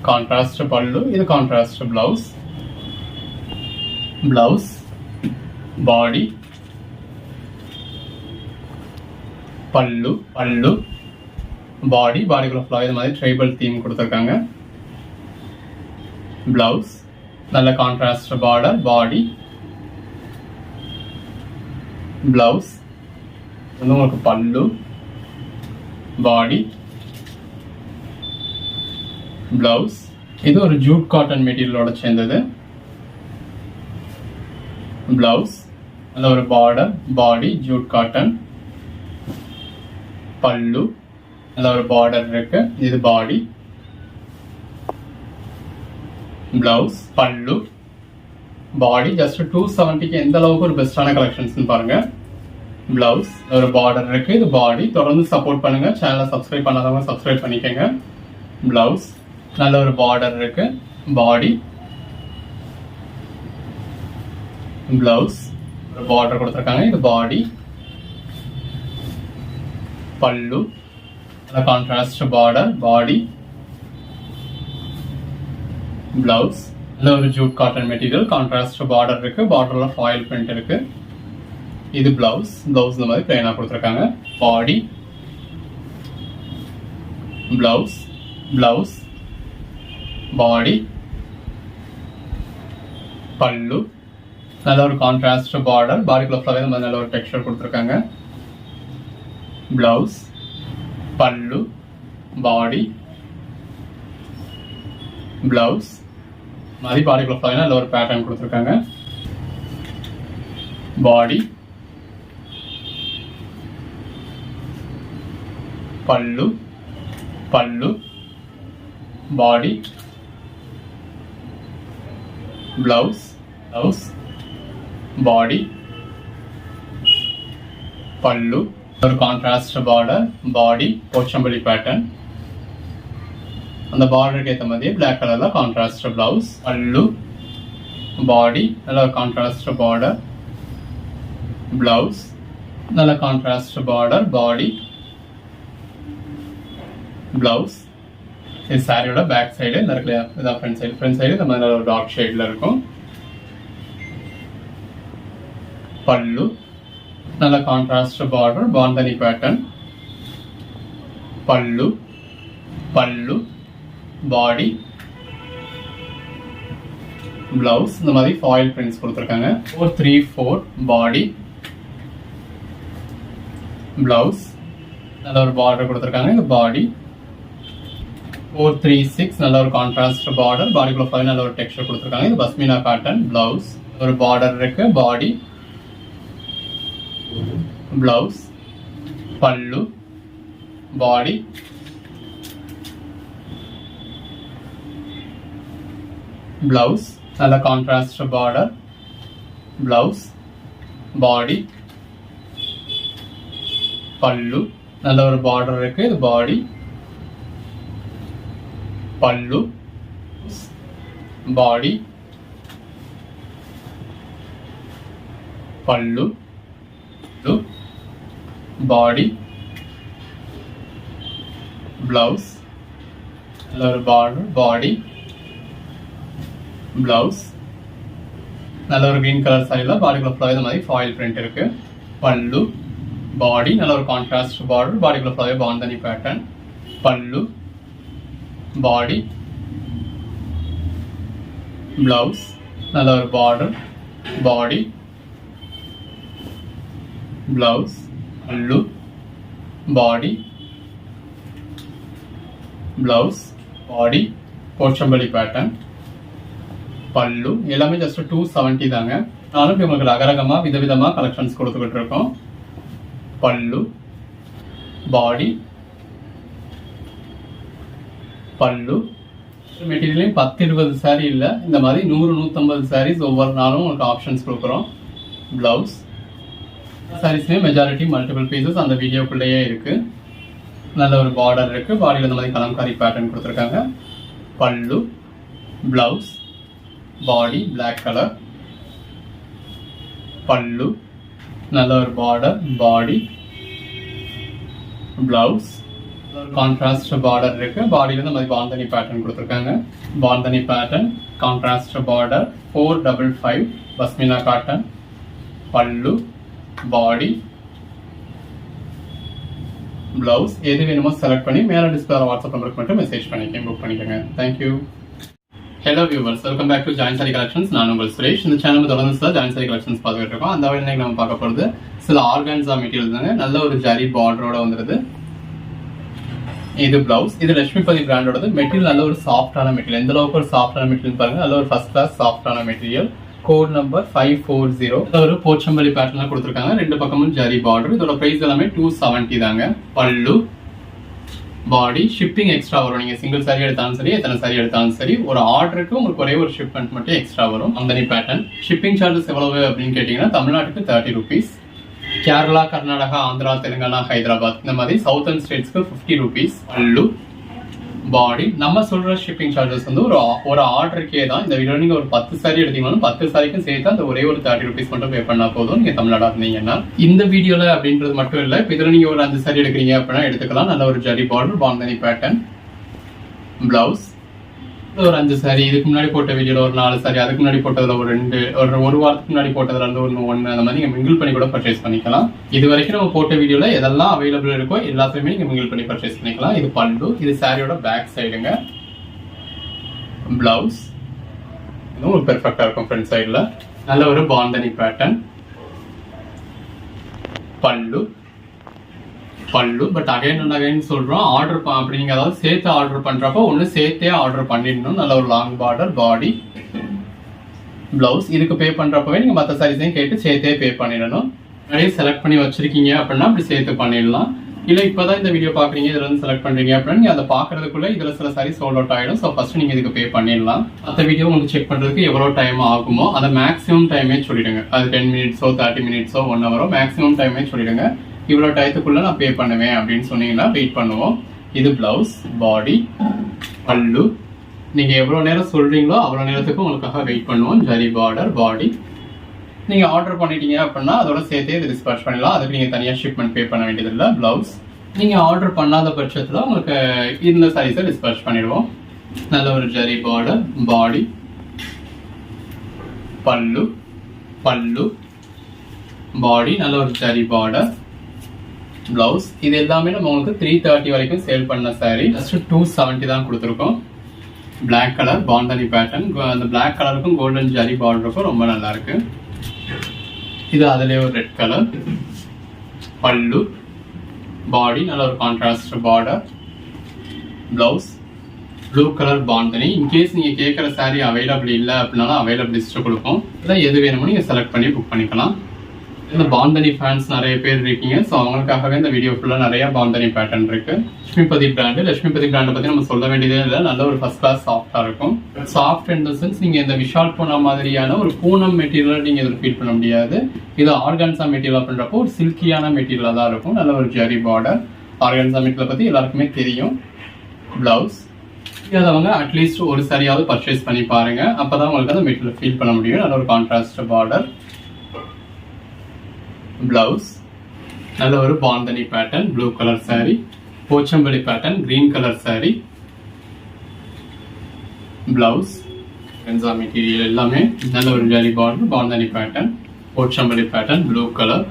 கான்ட்ராஸ்ட் பல்லு, இது கான்ட்ராஸ்ட் பிளவுஸ், பிளவுஸ், பாடி, பல்லு, பல்லு, பாடி, பாடிக்குள்ள ஃப்ளவர் இது மாதிரி ட்ரைபல் தீம் கொடுத்துருக்காங்க. பிளவுஸ், நல்ல கான்ட்ராஸ்ட் பார்டர், பாடி, பிளவுஸ், இது உங்களுக்கு பல்லு, பாடி, பிளவுஸ், இது ஒரு ஜூட் காட்டன் மெட்டீரியலோட சேர்ந்தது. பிளவுஸ், நல்ல ஒரு பார்டர், பாடி, ஜூட் காட்டன், பல்லு, நல்ல ஒரு பார்டர் இருக்கு, இது பாடி, பிளவுஸ், பல்லு, பாடி. ஜஸ்ட் 270க்கு எந்த அளவுக்கு ஒரு பெஸ்டான கலெக்ஷன்ஸ் பாருங்க. பிளவுஸ், ஒரு பார்டர் இருக்கு, இது பாடி. தொடர்ந்து சப்போர்ட் பண்ணுங்க. சேனலை சப்ஸ்கிரைப் பண்ணாதவங்க சப்ஸ்கிரைப் பண்ணிக்கங்க. பிளவுஸ், நல்ல ஒரு பார்டர் இருக்கு, பாடி, பிளவுஸ், ஒரு பார்டர் கொடுத்துருக்காங்க, இது பாடி, பல்லு, நல்ல கான்ட்ராஸ்ட் பார்டர், பாடி, பிளவுஸ், நல்ல ஒரு Jude cotton material, contrast border இருக்கு, பார்டர்ல ஃபாயில் பிரிண்ட் இருக்கு, இது பிளவுஸ். பிளவுஸ் இந்த மாதிரி பிளைனா கொடுத்துருக்காங்க. பாடி, பிளவுஸ், பிளவுஸ், பாடி, பல்லு, நல்ல ஒரு கான்ட்ராஸ்ட் பார்டர், பாடிக்குள்ள ஃப்ளவர் இந்த மாதிரி நல்ல ஒரு டெக்ஸ்சர் கொடுத்துருக்காங்க. பிளவுஸ், பல்லு, பாடி, பிளவுஸ், மாதிரி பாடிக்குள்ள ஃப்ளவர் நல்ல ஒரு பேட்டர்ன் கொடுத்துருக்காங்க. பாடி, பல்லு, பல்லு, பாடி, பிளவுஸ், பிளவுஸ், பாடி, பல்லு, ஒரு கான்ட்ராஸ்ட் பார்டர், பாடி, போச்சம்பள்ளி பேட்டர்ன், அந்த பார்டருக்கு ஏற்ற மாதிரி பிளாக் கலர்ல கான்ட்ராஸ்ட் பிளவுஸ், பல்லு, பாடி, நல்ல ஒரு கான்ட்ராஸ்ட் பார்டர், பிளவுஸ், நல்ல கான்ட்ராஸ்ட் பார்டர், பாடி, பிளவுஸ். இது சாரியோட பேக் சைடு இந்த இருக்குல்ல, இதான் ஃப்ரண்ட் சைடு. ஃப்ரண்ட் சைடு இந்த மாதிரி ஒரு டார்க் ஷேட்ல இருக்கும். பல்லு, நல்ல கான்ட்ராஸ்ட் பார்டர், பாந்தனி பேட்டர்ன், பல்லு, பல்லு, பாடி, பிளவுஸ், இந்த மாதிரி ஃபாயில் பிரிண்ட்ஸ் கொடுத்துருக்காங்க. 434 பாடி, பிளவுஸ், நல்ல ஒரு பார்டர் கொடுத்துருக்காங்க, இந்த பாடி. 436 நல்ல ஒரு கான்ட்ராஸ்ட் பார்டர், பாடிக்குள்ள ஃபைன் நல்ல ஒரு டெக்ஸ்சர் கொடுத்துருக்காங்க. இது பஸ்மினா காட்டன், பிளவுஸ், ஒரு பார்டர் இருக்கு, பாடி, பிளவுஸ், பல்லு, பாடி, பிளவுஸ், நல்ல கான்ட்ராஸ்ட் பார்டர், பிளவுஸ், பாடி, பல்லு, நல்ல ஒரு பார்டர் இருக்கு, இது பாடி, பல்லு, பாடி, பல்லு, பாடி, பிளவுஸ், நல்ல ஒரு பார்டர், பாடி, பிளவுஸ், நல்ல ஒரு கிரீன் கலர் சாரியில பாடிக்குள்ள ஃபுல்லாக இந்த மாதிரி ஃபாயில் பிரிண்ட் இருக்கு. பல்லு, பாடி, நல்ல ஒரு கான்ட்ராஸ்ட் பார்டர், பாடிக்குள்ள ஃபுல்லாகவே பாந்தனி பேட்டர்ன். பல்லு, பாடி, பிளவுஸ், நல்ல ஒரு border, body, blouse, pallu, body, blouse, பாடி, போச்சம்பள்ளி பேட்டர்ன். பல்லு எல்லாமே ஜஸ்ட் 270 தாங்க. நானும் உங்களுக்கு ரகரகமா விதவிதமா கலெக்ஷன்ஸ் கொடுத்துக்கிட்டு இருக்கோம். பல்லு, பாடி, பல்லு, மெட்டீரியலையும் 10-20 சாரி இல்ல, இந்த மாதிரி 100-150 சாரீஸ் ஒவ்வொரு நாளும் உங்களுக்கு ஆப்ஷன்ஸ் கொடுக்குறோம். பிளவுஸ் சாரீஸ்லயும் மெஜாரிட்டி மல்டிபிள் பீசஸ் அந்த வீடியோக்குள்ளேயே இருக்கு. நல்ல ஒரு பார்டர் இருக்கு, பாடியில் இந்த மாதிரி கலம்காரி பேட்டர்ன் கொடுத்துருக்காங்க. பல்லு, பிளவுஸ், பாடி பிளாக் கலர், பல்லு, நல்ல ஒரு border, body, blouse, contrast border இருக்கு, பாடியில இந்த மாதிரி பாந்தனி பேட்டர்ன் கொடுத்துருக்காங்க. Bandhani pattern, contrast border, 455 pashmina cotton. Pallu, body, blouse, எது வேணுமோ செலக்ட் பண்ணி மேல டிஸ்பிளே வாட்ஸ்அப் நம்பருக்கு மட்டும் மெசேஜ் பண்ணிக்கங்க, புக் பண்ணிக்கோங்க. Thank you. Hello viewers, welcome back to join sari collections. நான் உங்கள் சுரேஷ். இந்த சேனல் தொடர்ந்து சில ஜாயின் சாரி கலெக்ஷன்ஸ் பார்த்துட்டு இருக்கோம். அந்த வகையில் இன்னைக்கு நம்ம பார்க்க போகிறது சில ஆர்கான்ஸா மெட்டீரியல் தாங்க. நல்ல ஒரு ஜரி பார்டரோட வந்துருது. இது பிளவுஸ், இது லட்சுமிபதி பிராண்டோடது. மெட்டீரியல் நல்ல ஒரு சாஃப்டான மெட்டீரியல். எந்த அளவுக்கு ஒரு சாஃப்டான மெட்டீரியல் பாருங்க. நல்ல ஒரு ஃபர்ஸ்ட் கிளாஸ் சாஃப்டான மெட்டீரியல். Code number 540. ஒரு போச்சம்பள்ளி பேட்டர்ன் கொடுத்துருக்காங்க. ரெண்டு பக்கமும் ஜரி பார்டர். இதோட பிரைஸ் எல்லாமே 270 தாங்க. பல்லு, பாடி, ஷிப்பிங் எக்ஸ்ட்ரா வரும். நீங்க சிங்கிள் சாரி எடுத்தாலும் சரி, எத்தனை சாரி எடுத்தாலும் சரி, ஒரு ஆர்டருக்கு உங்களுக்கு ஒரே ஒரு ஷிப்மெண்ட் மட்டும் எக்ஸ்ட்ரா வரும். Anthony pattern. ஷிப்பிங் சார்ஜஸ் எவ்வளவு அப்படின்னு கேட்டீங்கன்னா, தமிழ்நாட்டுக்கு 30 rupees, கேரளா, கர்நாடகா, ஆந்திரா, தெலுங்கானா, ஹைதராபாத் இந்த மாதிரி சவுத்தர்ன் ஸ்டேட்ஸ்க்கு 50 rupees. பல்லு, பாடி, நம்ம சொல்ற ஷிப்பிங் சார்ஜஸ் வந்து ஒரு ஆர்டருக்கே தான். இந்த வீடியோ நீங்க ஒரு 10 சாரி எடுத்தீங்கன்னாலும் 10 சாரிக்கும் சேர்த்து அந்த ஒரே ஒரு 30 rupees மட்டும் பே பண்ணா போதும். நீங்க தமிழ்நாடா இருந்தீங்கன்னா இந்த வீடியோல அப்படின்றது மட்டும் இல்ல, இப்ப இதுல நீங்க ஒரு 5 சாரி எடுக்கிறீங்க அப்படின்னா எடுத்துக்கலாம். நல்ல ஒரு zari border, bandhani pattern, blouse, ஒரு 5 சாரி, இதுக்கு முன்னாடி போட்ட வீடியோல ஒரு 4 சாரி, அதுக்கு முன்னாடி போட்டதுல ஒரு 2, ஒரு வாரத்துக்கு முன்னாடி போட்டதுல இருந்து 1, அந்த மாதிரி நீங்க மிங்கிள் பண்ணி கூட பர்ச்சேஸ் பண்ணிக்கலாம். இது வரைக்கும் நம்ம போட்ட வீடியோல எதெல்லாம் அவைலபிள் இருக்கோ எல்லாத்தையுமே நீங்க மிங்கிள் பண்ணி பர்ச்சேஸ் பண்ணிக்கலாம். இது பல்லு, இது சாரியோட பேக் சைடுங்க. பிளவுஸ் இதுவும் ஒரு பெர்ஃபெக்டா இருக்கும் ஃப்ரண்ட் சைடுல. நல்ல ஒரு பாந்தனி பேட்டர்ன். பல்லு பட் அகைன் அண்ட் அகைன் சொல்றோம், ஆர்டர் அப்படி நீங்க அதாவது சேர்த்து ஆர்டர் பண்றப்போ ஒண்ணு சேர்த்தே ஆர்டர் பண்ணிடணும். நல்ல ஒரு லாங் பார்டர், பாடி, பிளவுஸ். இதுக்கு பே பண்றப்பவே நீங்க மற்ற சாரீஸையும் கேட்டு சேர்த்தே பே பண்ணிடணும். நிறைய செலக்ட் பண்ணி வச்சிருக்கீங்க அப்படின்னா அப்படி சேர்த்து பண்ணிடலாம். இல்ல இப்பதான் இந்த வீடியோ பாக்குறீங்க, இதுல இருந்து செலக்ட் பண்றீங்க அப்படின்னா நீங்க அதை பாக்குறதுக்குள்ள இதுல சில சாரி சோல்ட் அவுட் ஆயிடும். ஸோ ஃபர்ஸ்ட் நீங்க இதுக்கு பே பண்ணிடலாம். மற்ற வீடியோ உங்களுக்கு செக் பண்றதுக்கு எவ்வளவு டைம் ஆகுமோ அதை மேக்ஸிமம் டைமே சொல்லிடுங்க. அது 10 minutes 30 minutes 1 hour மேக்ஸிமம் டைமே சொல்லிடுங்க. இவ்வளவு டயத்துக்குள்ள நான் பே பண்ணுவேன் அப்படின்னு சொன்னீங்கன்னா வெயிட் பண்ணுவோம். இது பிளவுஸ், பாடி, பல்லு. நீங்க எவ்வளவு நேரம் சொல்றீங்களோ அவ்வளவு நேரத்துக்கு உங்களுக்காக வெயிட் பண்ணுவோம். ஜரி பார்டர், பாடி. நீங்க ஆர்டர் பண்ணிட்டீங்க அப்படின்னா அதோட சேர்த்தே இது டிஸ்பேட்ச் பண்ணலாம். அதுக்கு நீங்க தனியா ஷிப்மெண்ட் பே பண்ண வேண்டியது இல்லை. பிளவுஸ் நீங்க ஆர்டர் பண்ணாத பட்சத்துல உங்களுக்கு இந்த சாரீஸை டிஸ்பேட்ச் பண்ணிடுவோம். நல்ல ஒரு ஜரி பார்டர், பாடி, பல்லு, பாடி, நல்ல ஒரு ஜரி பார்டர், பிளவுஸ். இது எல்லாமே நம்ம உங்களுக்கு 330 வரைக்கும் சேல் பண்ண சாரி. ஜஸ்ட் 270 தான் கொடுத்துருக்கோம். Black colour bandhani pattern. அந்த பிளாக் கலருக்கும் கோல்டன் ஜரி பார்டருக்கும் ரொம்ப நல்லா இருக்கு. இது அதுலயே ஒரு ரெட் கலர். பல்லு, பாடி, நல்ல ஒரு contrast border, blouse, blue colour bandhani. In case நீங்க கேட்குற சாரி அவைலபிள் இல்லை அப்படின்னாலும் அவைலபிள் லிஸ்ட் கொடுப்போம். இல்லை எது வேணுமோ நீங்க செலக்ட் பண்ணி புக் பண்ணிக்கலாம். இந்த பாந்தனி ஃபேன்ஸ் நிறைய பேர் இருக்கீங்க. ஸோ அவங்களுக்காகவே இந்த வீடியோ ஃபுல்லாக நிறைய பாந்தனி பேட்டர்ன் இருக்கு. லட்சுமிபதி பிராண்டை பற்றி நம்ம சொல்ல வேண்டியதே இல்லை. நல்ல ஒரு ஃபர்ஸ்ட் கிளாஸ் சாஃப்டாக இருக்கும். சாஃப்ட் இன் த சென்ஸ் நீங்கள் இந்த விஷால் பூனம் மாதிரியான ஒரு பூனம் மெட்டீரியல் நீங்கள் இதில் ஃபீல் பண்ண முடியாது. இது ஆர்கான்சா மெட்டீரியல் அப்படின்றப்போ ஒரு சில்கியான மெட்டீரியலாக தான் இருக்கும். நல்ல ஒரு ஜரி பார்டர். ஆர்கான்சா மெட்டீரியல் பற்றி எல்லாருக்குமே தெரியும். பிளவுஸ் அவங்க அட்லீஸ்ட் ஒரு சரியாவது பர்ச்சேஸ் பண்ணி பாருங்க. அப்பதான் உங்களுக்கு அந்த மெட்டீரியல் ஃபீல் பண்ண முடியும். நல்ல ஒரு கான்ட்ராஸ்ட் பார்டர், பிளவுஸ் நல்ல ஒரு bandhani pattern blue colour saree, Pochampally pattern green colour saree, blouse என்சா மெட்டீரியல் எல்லாமே நல்ல ஒரு zari border bandhani pattern Pochampally pattern blue colour.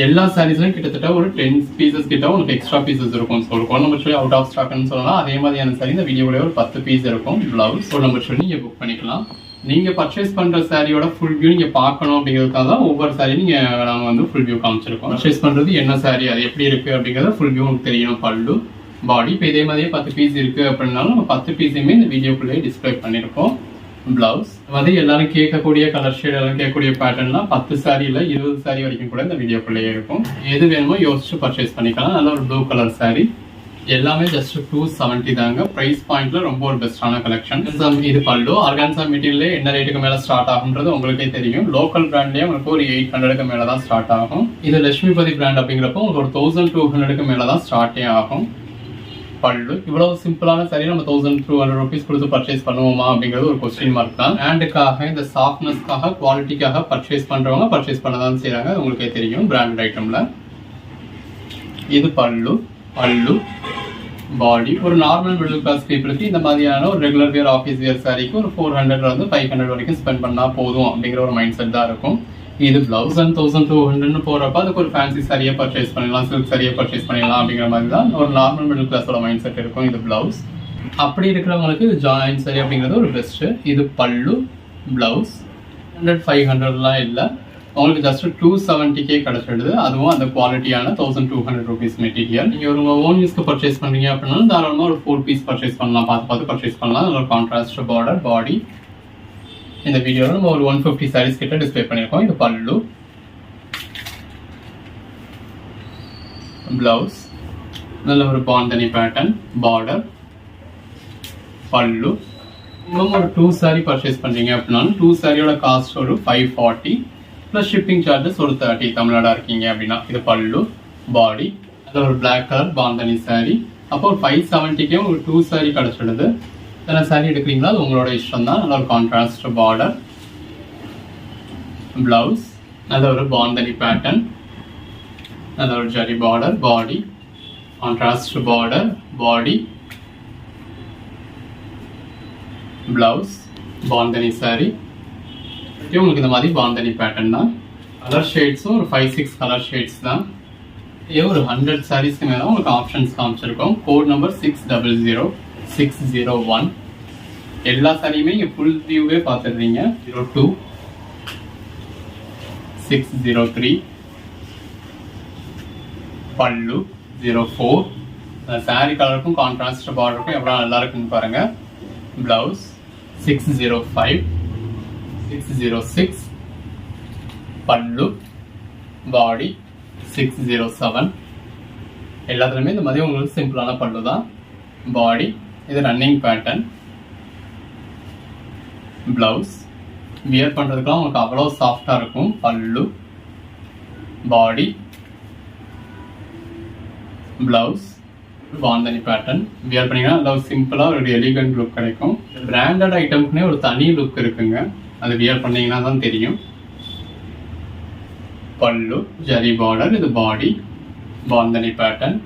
எல்லா சாரீஸ்லையும் கிட்டத்தட்ட ஒரு 10 பீசஸ் கிட்ட உங்களுக்கு எக்ஸ்ட்ரா பீசஸ் இருக்கும். ஸோ ஒரு நம்பர் சொல்லி அவுட் ஆஃப் ஸ்டாக்னு சொல்லலாம். அதே மாதிரியான சாரி இந்த வீடியோவில் ஒரு 10 பீஸ் இருக்கும். பிளவுஸ் ஒரு நம்பர் சொல்லி நீங்கள் புக் பண்ணிக்கலாம். நீங்கள் பர்ச்சேஸ் பண்ணுற சாரியோட ஃபுல் வியூ நீங்கள் பார்க்கணும் அப்படிங்கிறதுக்காக தான் ஒவ்வொரு சாரி நாங்கள் வந்து ஃபுல் வியூ காமிச்சிருக்கோம். பர்ச்சேஸ் பண்ணுறது என்ன சாரி, அது எப்படி இருக்குது அப்படிங்கிறத ஃபுல் வியூ உங்களுக்கு தெரியணும். பல்லு பாடி இப்போ இதே மாதிரியே 10 பீஸ் இருக்குது அப்படின்னாலும் நம்ம 10 பீஸையுமே இந்த வீடியோக்குள்ளேயே டிஸ்பிளே பண்ணியிருக்கோம். பிளவுஸ் வந்து எல்லாரும் கேட்கக்கூடிய கலர் ஷேட் எல்லாம் கேட்கக்கூடிய பேட்டர்ன்லாம் 10 சாரி இல்லை 20 சாரி வரைக்கும் கூட இந்த வீடியோக்குள்ளேயே இருக்கும். எது வேணுமோ யோசிச்சு பர்ச்சேஸ் பண்ணிக்கலாம். நல்ல ஒரு ப்ளூ கலர் சாரி, எல்லாமே ஜஸ்ட் 270 தாங்க. பிரைஸ் பாயிண்ட்ல ரொம்ப ஒரு பெஸ்டான கலெக்ஷன். இது பல்லு ஆர்கான்சா மெட்டீரியல் என்ன ரேட்டுக்கு மேல ஸ்டார்ட் ஆகுன்றது உங்களுக்கே தெரியும். லோக்கல் பிராண்ட்லயே உங்களுக்கு ஒரு 800க்கு மேல தான் ஸ்டார்ட் ஆகும். இது லட்சுமிபதி பிராண்ட் அப்படிங்கிறப்போ உங்களுக்கு ஒரு 1200க்கு மேல தான் ஸ்டார்டே ஆகும். பல்லு இவ்வளவு சிம்பிளான சாரி நம்ம 1200 rupees கொடுத்து பர்ச்சேஸ் பண்ணுவோமா அப்படிங்கிறது ஒரு கொஸ்டின் மார்க் தான். ஹேண்டுக்காக இந்த சாஃப்ட்னஸ்க்காக குவாலிட்டிக்காக பர்ச்சேஸ் பண்றவங்க பர்ச்சேஸ் பண்ணதான் செய்யறாங்க. உங்களுக்கே தெரியும் பிராண்டட் ஐட்டம்ல. இது பல்லு பாடி ஒரு நார்மல் மிடில் கிளாஸ் பீப்புளுக்கு இந்த மாதிரியான ஒரு ரெகுலர் வேர் ஆஃபீஸ் வேர் சாரிக்கு ஒரு 400 இருந்து 500 வரைக்கும் ஸ்பெண்ட் பண்ணா போதும் அப்படிங்கிற ஒரு மைண்ட் செட் தான் இருக்கும். இது பிளவுஸ் 1200 போறப்ப அதுக்கு ஒரு ஃபேன்சி சாரியை பர்ச்சேஸ் பண்ணலாம், சில்க் சாரியை பர்ச்சேஸ் பண்ணிடலாம் அப்படிங்கிற மாதிரி தான் ஒரு நார்மல் மிடில் கிளாஸோட மைண்ட் செட் இருக்கும். இது பிளவுஸ் அப்படி இருக்கிறவங்களுக்கு இது ஜாயின் சாரி அப்படிங்கிறது ஒரு பெஸ்ட். இது பல்லு பிளவுஸ் 500 இல்லை, உங்களுக்கு ஜஸ்ட் 270K கிடைச்சிடுது. அதுவும் அந்த குவாலிட்டியான 1200 rupees மெட்டீரியல். நீங்க ஒரு ஓன் யூஸ்க்கு பர்ச்சேஸ் பண்றீங்க அப்படின்னா தாராளமா ஒரு 4 பீஸ் பர்ச்சேஸ் பண்ணலாம், பார்த்து பர்ச்சேஸ் பண்ணலாம். ஒரு கான்ட்ராஸ்ட் பார்டர் பாடி. இந்த வீடியோவில் நம்ம ஒரு 150 சாரீஸ் கிட்ட டிஸ்பிளே பண்ணியிருக்கோம். இது பல்லு பிளவுஸ் நல்ல ஒரு பாந்தனி பேட்டர்ன் பார்டர் பல்லு. இன்னும் ஒரு 2 சாரி பர்ச்சேஸ் பண்றீங்க அப்படின்னாலும் 2 சாரியோட காஸ்ட் ஒரு 540 பிளஸ் ஷிப்பிங் சார்ஜஸ் ஒரு 30 தமிழ்நாடா இருக்கீங்க அப்படின்னா. இது பல்லு பாடி நல்ல ஒரு பிளாக் கலர் பாந்தனி சாரி. அப்போ ஒரு 570K ஒரு 2 சாரி கிடைச்சிடுது. எத்தனை சாரி எடுக்கிறீங்களா அது உங்களோட இஷ்டம் தான். நல்ல ஒரு கான்ட்ராஸ்ட் பார்டர் பிளவுஸ் நல்ல ஒரு பாந்தனி பேட்டர்ன் நல்ல ஒரு ஜரி பார்டர் பாடி contrast border body blouse bandhani sorry. உங்களுக்கு இந்த மாதிரி பாந்தனி பேட்டர்ன் தான். கலர் ஷேட்ஸும் ஒரு 5-6 கலர் ஷேட்ஸ் தான். இதே ஒரு 100 சாரீஸ்க்கு மேலே உங்களுக்கு ஆப்ஷன்ஸ் காமிச்சிருக்கோம். Code number 600601. எல்லா சாரியுமே இங்கே ஃபுல் வியூவே பார்த்துடுறீங்க. 02 603 பல்லு 04. சாரி கலருக்கும் கான்ட்ராஸ்ட் பார்டருக்கும் எவ்வளோ நல்லா இருக்குன்னு பாருங்க. பிளவுஸ் 605 606 பல்லு பாடி 607. எல்லாத்துலையுமே இந்த மாதிரி உங்களுக்கு சிம்பிளான பல்லு தான். பாடி இது ரன்னிங் பேட்டர்ன் பிளவுஸ் வியர் பண்றதுக்குலாம் உங்களுக்கு அவ்வளோ சாஃப்டா இருக்கும். பல்லு body blouse bandhani pattern wear பண்ணீங்கன்னா நல்லா சிம்பிளா ஒரு எலிகன்ட் லுக் கிடைக்கும். பிராண்டட் ஐட்டம்க்குனே ஒரு தனி லுக் இருக்குங்க, அது வியர் பண்ணீங்கன்னா தான் தெரியும். பல்லு ஜரி பார்டர் இது பாடி பாந்தனி பேட்டர்ன்.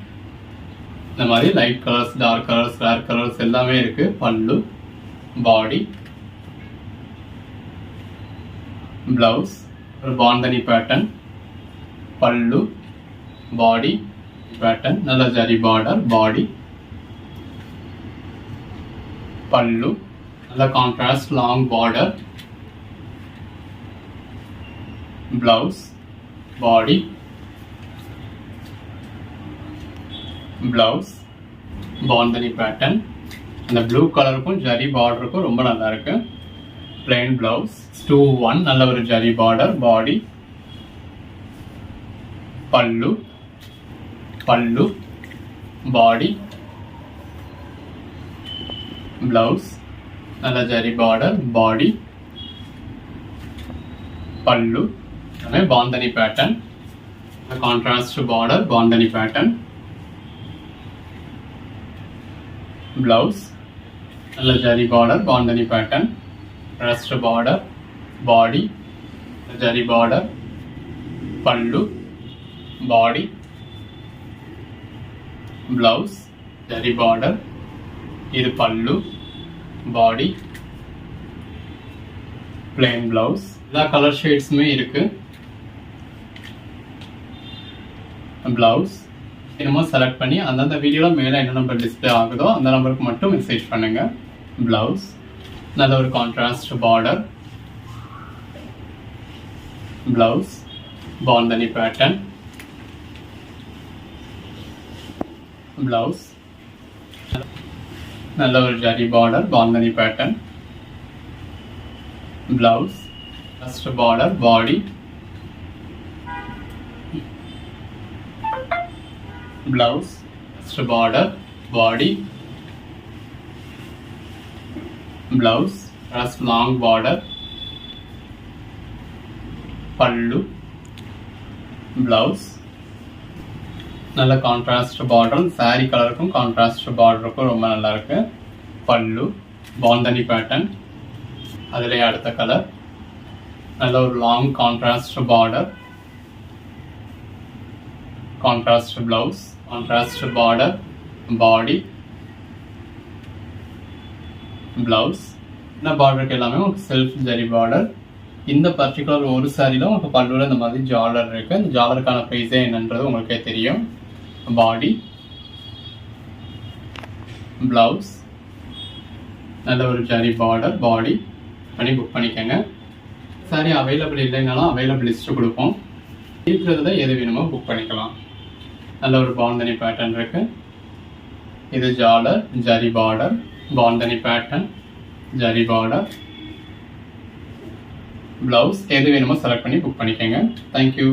இந்த மாதிரி light colours dark colours rare colours எல்லாமே இருக்கு. பல்லு பாடி பிளவுஸ் ஒரு பாந்தனி பேட்டர்ன் பல்லு பாடி பேட்டர்ன் நல்ல ஜரி பார்டர் பாடி பல்லு நல்ல கான்ட்ராஸ்ட் லாங் பார்டர் பிளவுஸ் பாடி பிளவுஸ் பாந்தனி பேட்டர்ன். அந்த ப்ளூ கலருக்கும் ஜரி பார்டருக்கும் ரொம்ப நல்லா இருக்கு. பிளெயின் பிளவுஸ் 2-1 நல்ல ஒரு ஜரி பார்டர் பாடி பல்லு பல்லு பாடி பிளவுஸ் நல்ல ஜரி பார்டர் பாடி பல்லு bandhani pattern contrast border bandhani pattern blouse நல்ல zari border bandhani pattern rest border body zari border பல்லு பாடி, பிளவுஸ், ஜரி பார்டர், இது பல்லு, பாடி, பிளெயின் பிளவுஸ். எல்லா கலர் ஷேட்ஸுமே இருக்கு. பிளவுஸ் என்னமோ செலக்ட் பண்ணி அந்தந்த வீடியோவில் மேலே என்ன நம்பர் டிஸ்பிளே ஆகுதோ அந்த நம்பருக்கு மட்டும் மெசேஜ் பண்ணுங்க. பிளவுஸ் நல்ல ஒரு contrast border, blouse bandhani pattern, blouse நல்ல ஒரு zari border, bandhani pattern, blouse first border, body, blouse, first border, body, blouse, first long border, pallu, blouse, நல்ல கான்ட்ராஸ்ட் பார்டர், சாரி கலருக்கும் கான்ட்ராஸ்ட் பார்டருக்கும் ரொம்ப நல்லா இருக்கு. பல்லு பாந்தனி பேட்டர்ன், அதுலேயே அடுத்த கலர், நல்ல ஒரு long contrast border, contrast blouse, contrast border, body, blouse. இந்த பார்டருக்கு எல்லாமே உங்களுக்கு செல்ஃப் ஜரி பார்டர். இந்த பர்டிகுலர் ஒரு சாரியில் உங்களுக்கு பல்லுல இந்த மாதிரி ஜாலர் இருக்கு. இந்த ஜாலருக்கான ப்ரைஸே என்னன்றது உங்களுக்கே தெரியும். பாடி, பிளவுஸ் நல்ல ஒரு ஜரி பார்டர், பாடி பண்ணி புக் பண்ணிக்கோங்க. சாரி அவைலபிள் இல்லைனாலும் அவைலபிள் லிஸ்ட்டு கொடுப்போம். இருக்கிறதுல எது வேணுமோ புக் பண்ணிக்கலாம். நல்ல ஒரு பாந்தனி பேட்டர்ன் இருக்கு. இது ஜாலர், zari border, bandhani pattern, zari border, blouse எது வேணுமோ செலக்ட் பண்ணி புக் பண்ணிக்கோங்க. தேங்க்யூ.